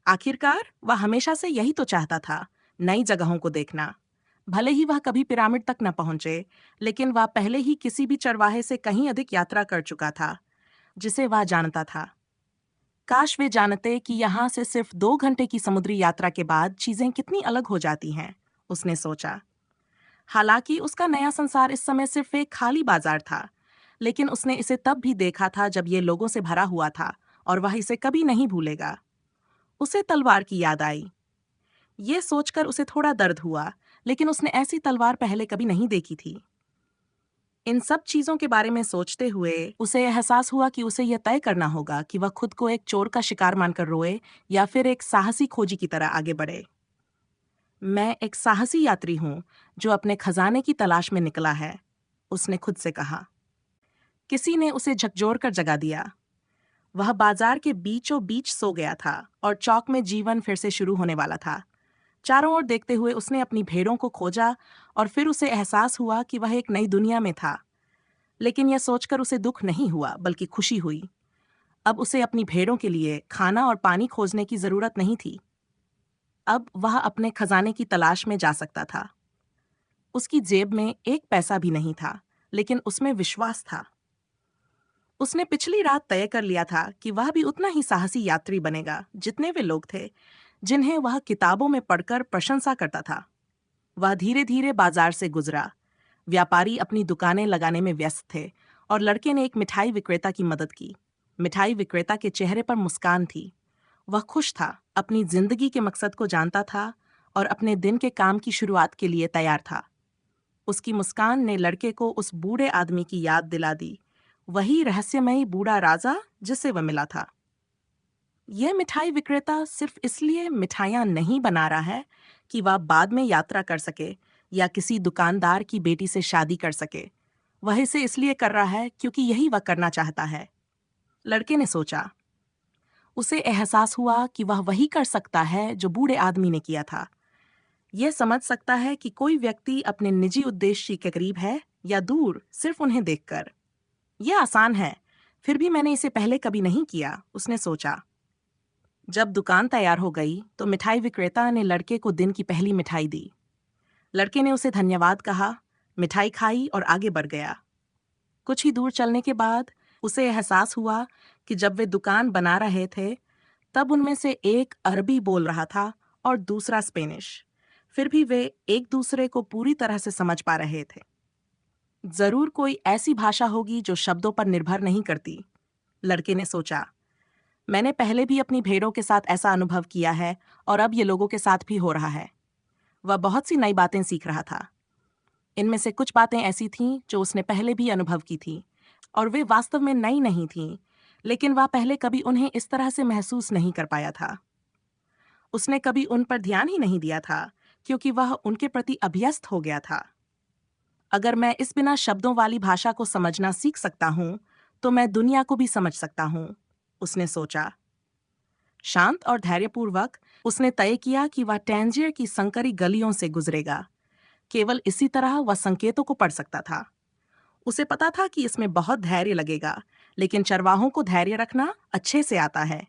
आखिरकार वह हमेशा से यही तो चाहता था, नई जगहों को देखना। भले ही वह कभी पिरामिड तक न पहुंचे, लेकिन वह पहले ही किसी भी चरवाहे से कहीं अधिक यात्रा कर चुका था जिसे वह जानता था। काश वे जानते कि यहाँ से सिर्फ 2 घंटे की समुद्री यात्रा के बाद चीजें कितनी अलग हो जाती हैं, उसने सोचा। हालांकि उसका नया संसार इस समय सिर्फ एक खाली बाजार था, लेकिन उसने इसे तब भी देखा था जब ये लोगों से भरा हुआ था और वह इसे कभी नहीं भूलेगा। उसे तलवार की याद आई। ये सोचकर उसे थोड़ा दर्द हुआ, लेकिन उसने ऐसी तलवार पहले कभी नहीं देखी थी। इन सब चीजों के बारे में सोचते हुए उसे एहसास हुआ कि उसे यह तय करना होगा कि वह खुद को एक चोर का शिकार मानकर रोए या फिर एक साहसी खोजी की तरह आगे बढ़े। मैं एक साहसी यात्री हूं जो अपने खजाने की तलाश में निकला है, उसने खुद से कहा। किसी ने उसे झकझोर कर जगा दिया। वह बाजार के बीचों बीच सो गया था और चौक में जीवन फिर से शुरू होने वाला था। चारों ओर देखते हुए उसने अपनी भेड़ों को खोजा और फिर उसे एहसास हुआ कि वह एक नई दुनिया में था। लेकिन यह सोचकर उसे दुख नहीं हुआ, बल्कि खुशी हुई। अब उसे अपनी भेड़ों के लिए खाना और पानी खोजने की जरूरत नहीं थी। अब वह अपने खजाने की तलाश में जा सकता था। उसकी जेब में एक पैसा भी नहीं था, लेकिन उसमें विश्वास था। उसने पिछली रात तय कर लिया था कि वह भी उतना ही साहसी यात्री बनेगा जितने वे लोग थे जिन्हें वह किताबों में पढ़कर प्रशंसा करता था। वह धीरे धीरे बाजार से गुजरा। व्यापारी अपनी दुकानें लगाने में व्यस्त थे और लड़के ने एक मिठाई विक्रेता की मदद की। मिठाई विक्रेता के चेहरे पर मुस्कान थी। वह खुश था, अपनी जिंदगी के मकसद को जानता था और अपने दिन के काम की शुरुआत के लिए तैयार था। उसकी मुस्कान ने लड़के को उस बूढ़े आदमी की याद दिला दी, वही रहस्यमयी बूढ़ा राजा जिससे वह मिला था। यह मिठाई विक्रेता सिर्फ इसलिए मिठाइयां नहीं बना रहा है कि वह बाद में यात्रा कर सके या किसी दुकानदार की बेटी से शादी कर सके। वह इसे इसलिए कर रहा है क्योंकि यही वह करना चाहता है, लड़के ने सोचा। उसे एहसास हुआ कि वह वही कर सकता है जो बूढ़े आदमी ने किया था। यह समझ सकता है कि कोई व्यक्ति अपने निजी उद्देश्य के करीब है या दूर, सिर्फ उन्हें देखकर। यह आसान है, फिर भी मैंने इसे पहले कभी नहीं किया, उसने सोचा। जब दुकान तैयार हो गई तो मिठाई विक्रेता ने लड़के को दिन की पहली मिठाई दी। लड़के ने उसे धन्यवाद कहा, मिठाई खाई और आगे बढ़ गया। कुछ ही दूर चलने के बाद उसे एहसास हुआ कि जब वे दुकान बना रहे थे तब उनमें से एक अरबी बोल रहा था और दूसरा स्पेनिश। फिर भी वे एक दूसरे को पूरी तरह से समझ पा रहे थे। जरूर कोई ऐसी भाषा होगी जो शब्दों पर निर्भर नहीं करती, लड़के ने सोचा। मैंने पहले भी अपनी भेड़ों के साथ ऐसा अनुभव किया है और अब ये लोगों के साथ भी हो रहा है। वह बहुत सी नई बातें सीख रहा था। इनमें से कुछ बातें ऐसी थीं जो उसने पहले भी अनुभव की थी और वे वास्तव में नई नहीं थीं, लेकिन वह पहले कभी उन्हें इस तरह से महसूस नहीं कर पाया था। उसने कभी उन पर ध्यान ही नहीं दिया था, क्योंकि वह उनके प्रति अभ्यस्त हो गया था। अगर मैं इस बिना शब्दों वाली भाषा को समझना सीख सकता हूँ, तो मैं दुनिया को भी समझ सकता हूँ, उसने सोचा। शांत और धैर्यपूर्वक उसने तय किया कि वह टैंजियर की संकरी गलियों से गुजरेगा। केवल इसी तरह वह संकेतों को पढ़ सकता था। उसे पता था कि इसमें बहुत धैर्य लगेगा, लेकिन चरवाहों को धैर्य रखना अच्छे से आता है।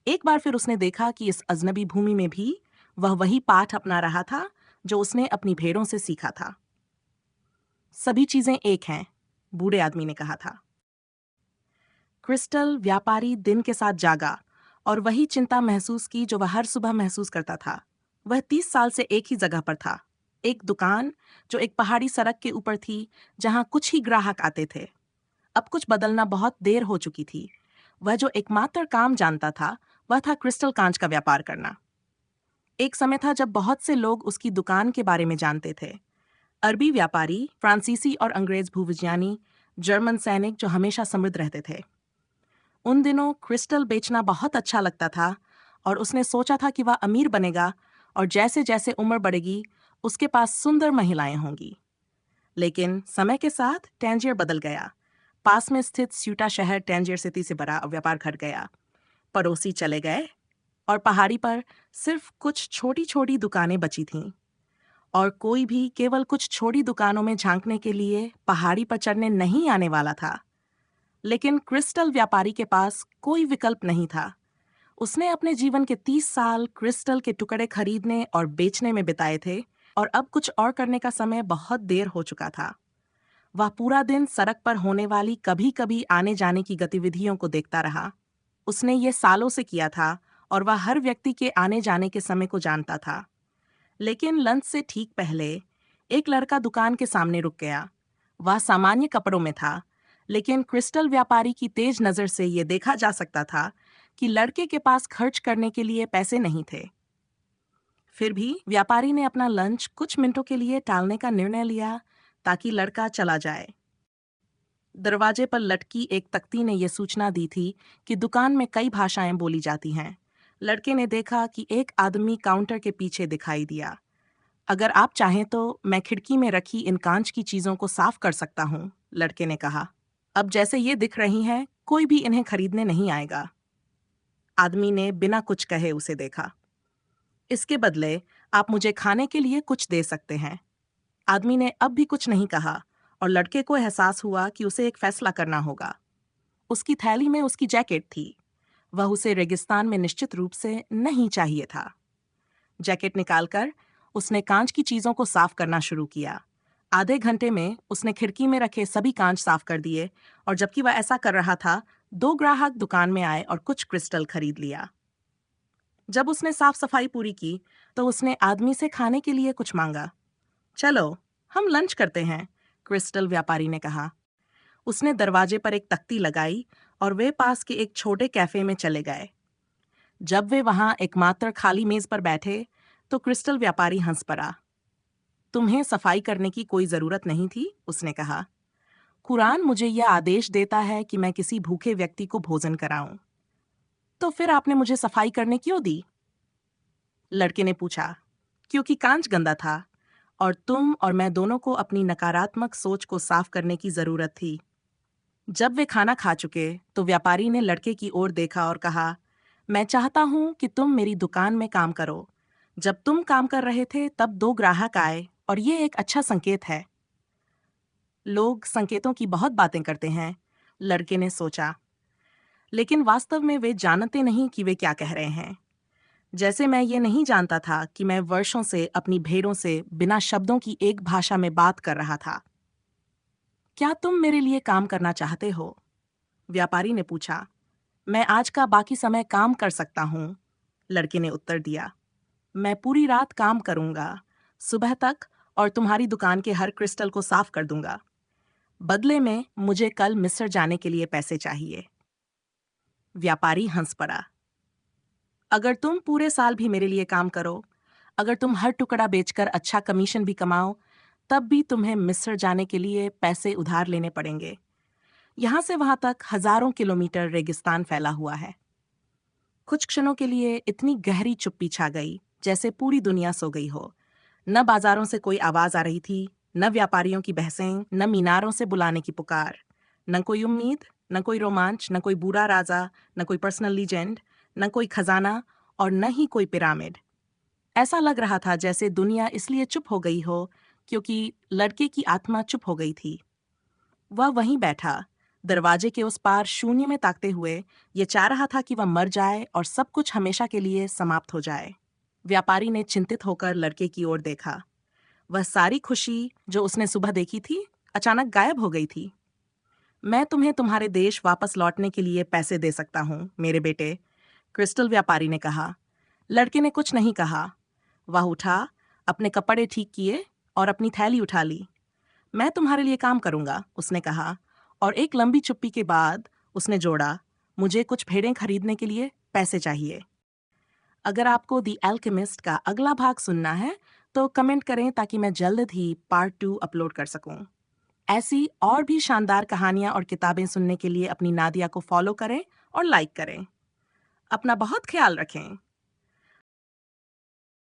एक बार फिर उसने देखा कि इस अजनबी भूमि में भी वह वही पाठ अपना रहा था जो उसने अपनी भेड़ों से सीखा था। सभी चीजें एक हैं, बूढ़े आदमी ने कहा था। क्रिस्टल व्यापारी दिन के साथ जागा और वही चिंता महसूस की जो वह हर सुबह महसूस करता था। वह 30 साल से एक ही जगह पर था, एक दुकान जो एक पहाड़ी सड़क के ऊपर थी, जहां कुछ ही ग्राहक आते थे। अब कुछ बदलना बहुत देर हो चुकी थी। वह जो एकमात्र काम जानता था, वह था क्रिस्टल कांच का व्यापार करना। एक समय था जब बहुत से लोग उसकी दुकान के बारे में जानते थे। अरबी व्यापारी, फ्रांसीसी और अंग्रेज भूविज्ञानी, जर्मन सैनिक जो हमेशा समृद्ध रहते थे। उन दिनों क्रिस्टल बेचना बहुत अच्छा लगता था और उसने सोचा था कि वह अमीर बनेगा और जैसे जैसे उम्र बढ़ेगी उसके पास सुंदर महिलाएं होंगी। लेकिन समय के साथ टैंजियर बदल गया। पास में स्थित स्यूटा शहर टैंजियर सिटी से बड़ा व्यापार घट गया। पड़ोसी चले गए और पहाड़ी पर सिर्फ कुछ छोटी छोटी दुकानें बची थीं। और कोई भी केवल कुछ छोटी दुकानों में झांकने के लिए पहाड़ी पर चढ़ने नहीं आने वाला था। लेकिन क्रिस्टल व्यापारी के पास कोई विकल्प नहीं था। उसने अपने जीवन के 30 साल क्रिस्टल के टुकड़े खरीदने और बेचने में बिताए थे और अब कुछ और करने का समय बहुत देर हो चुका था। वह पूरा दिन सड़क पर होने वाली कभी कभी आने जाने की गतिविधियों को देखता रहा। उसने ये सालों से किया था और वह हर व्यक्ति के आने जाने के समय को जानता था। लेकिन लंच से ठीक पहले एक लड़का दुकान के सामने रुक गया। वह सामान्य कपड़ों में था, लेकिन क्रिस्टल व्यापारी की तेज नजर से यह देखा जा सकता था कि लड़के के पास खर्च करने के लिए पैसे नहीं थे। फिर भी व्यापारी ने अपना लंच कुछ मिनटों के लिए टालने का निर्णय लिया ताकि लड़का चला जाए। दरवाजे पर लटकी एक तख्ती ने यह सूचना दी थी कि दुकान में कई भाषाएं बोली जाती हैं। लड़के ने देखा कि एक आदमी काउंटर के पीछे दिखाई दिया। अगर आप चाहें तो मैं खिड़की में रखी इन कांच की चीजों को साफ कर सकता हूँ, लड़के ने कहा। अब जैसे ये दिख रही हैं, कोई भी इन्हें खरीदने नहीं आएगा। आदमी ने बिना कुछ कहे उसे देखा। इसके बदले आप मुझे खाने के लिए कुछ दे सकते हैं। आदमी ने अब भी कुछ नहीं कहा और लड़के को एहसास हुआ कि उसे एक फैसला करना होगा। उसकी थैली में उसकी जैकेट थी। वह उसे रेगिस्तान में निश्चित रूप से नहीं चाहिए था। जैकेट निकालकर उसने कांच की चीजों को साफ करना शुरू किया। आधे घंटे में उसने खिड़की में रखे सभी कांच साफ कर दिए और जबकि वह ऐसा कर रहा था, 2 ग्राहक दुकान में आए और कुछ क्रिस्टल खरीद लिया। जब उसने साफ सफाई पूरी की तो उसने आदमी से खाने के लिए कुछ मांगा। चलो, हम लंच करते हैं, क्रिस्टल व्यापारी ने कहा। उसने दरवाजे पर एक तख्ती लगाई और वे पास के एक छोटे कैफे में चले गए। जब वे वहां एकमात्र खाली मेज पर बैठे तो क्रिस्टल व्यापारी हंस पड़ा। तुम्हें सफाई करने की कोई जरूरत नहीं थी, उसने कहा। कुरान मुझे यह आदेश देता है कि मैं किसी भूखे व्यक्ति को भोजन कराऊं। तो फिर आपने मुझे सफाई करने क्यों दी? लड़के ने पूछा। क्योंकि कांच गंदा था और तुम और मैं दोनों को अपनी नकारात्मक सोच को साफ करने की जरूरत थी। जब वे खाना खा चुके तो व्यापारी ने लड़के की ओर देखा और कहा, मैं चाहता हूं कि तुम मेरी दुकान में काम करो। जब तुम काम कर रहे थे तब 2 ग्राहक आए और ये एक अच्छा संकेत है। लोग संकेतों की बहुत बातें करते हैं, लड़के ने सोचा, लेकिन वास्तव में वे जानते नहीं कि वे क्या कह रहे हैं। जैसे मैं ये नहीं जानता था कि मैं वर्षों से अपनी भेड़ों से बिना शब्दों की एक भाषा में बात कर रहा था। क्या तुम मेरे लिए काम करना चाहते हो? व्यापारी ने पूछा। मैं आज का बाकी समय काम कर सकता हूँ, लड़के ने उत्तर दिया। मैं पूरी रात काम करूंगा, सुबह तक, और तुम्हारी दुकान के हर क्रिस्टल को साफ कर दूंगा। बदले में मुझे कल मिस्र जाने के लिए पैसे चाहिए। व्यापारी हंस पड़ा। अगर तुम पूरे साल भी मेरे लिए काम करो, अगर तुम हर टुकड़ा बेचकर अच्छा कमीशन भी कमाओ, तब भी तुम्हें मिस्र जाने के लिए पैसे उधार लेने पड़ेंगे। यहां से वहां तक हजारों किलोमीटर रेगिस्तान फैला हुआ है। कुछ क्षणों के लिए इतनी गहरी चुप्पी छा गई जैसे पूरी दुनिया सो गई हो। न बाजारों से कोई आवाज आ रही थी, न व्यापारियों की बहसें, न मीनारों से बुलाने की पुकार। न कोई उम्मीद, न कोई रोमांच, न कोई बुरा राजा, न कोई पर्सनल लीजेंड, न कोई खजाना और न ही कोई पिरामिड। ऐसा लग रहा था जैसे दुनिया इसलिए चुप हो गई हो क्योंकि लड़के की आत्मा चुप हो गई थी। वह वहीं बैठा, दरवाजे के उस पार शून्य में ताकते हुए, ये चाह रहा था कि वह मर जाए और सब कुछ हमेशा के लिए समाप्त हो जाए। व्यापारी ने चिंतित होकर लड़के की ओर देखा। वह सारी खुशी जो उसने सुबह देखी थी, अचानक गायब हो गई थी। मैं तुम्हें तुम्हारे देश वापस लौटने के लिए पैसे दे सकता हूँ, मेरे बेटे, क्रिस्टल व्यापारी ने कहा। लड़के ने कुछ नहीं कहा। वह उठा, अपने कपड़े ठीक किए और अपनी थैली उठा ली। मैं तुम्हारे लिए काम करूंगा, उसने कहा, और एक लंबी चुप्पी के बाद उसने जोड़ा, मुझे कुछ भेड़ें खरीदने के लिए पैसे चाहिए। अगर आपको द एल्केमिस्ट का अगला भाग सुनना है, तो कमेंट करें ताकि मैं जल्द ही पार्ट 2 अपलोड कर सकूं। ऐसी और भी शानदार कहानियां और किताबें सुनने के लिए अपनी नादिया को फॉलो करें और लाइक करें। अपना बहुत ख्याल रखें।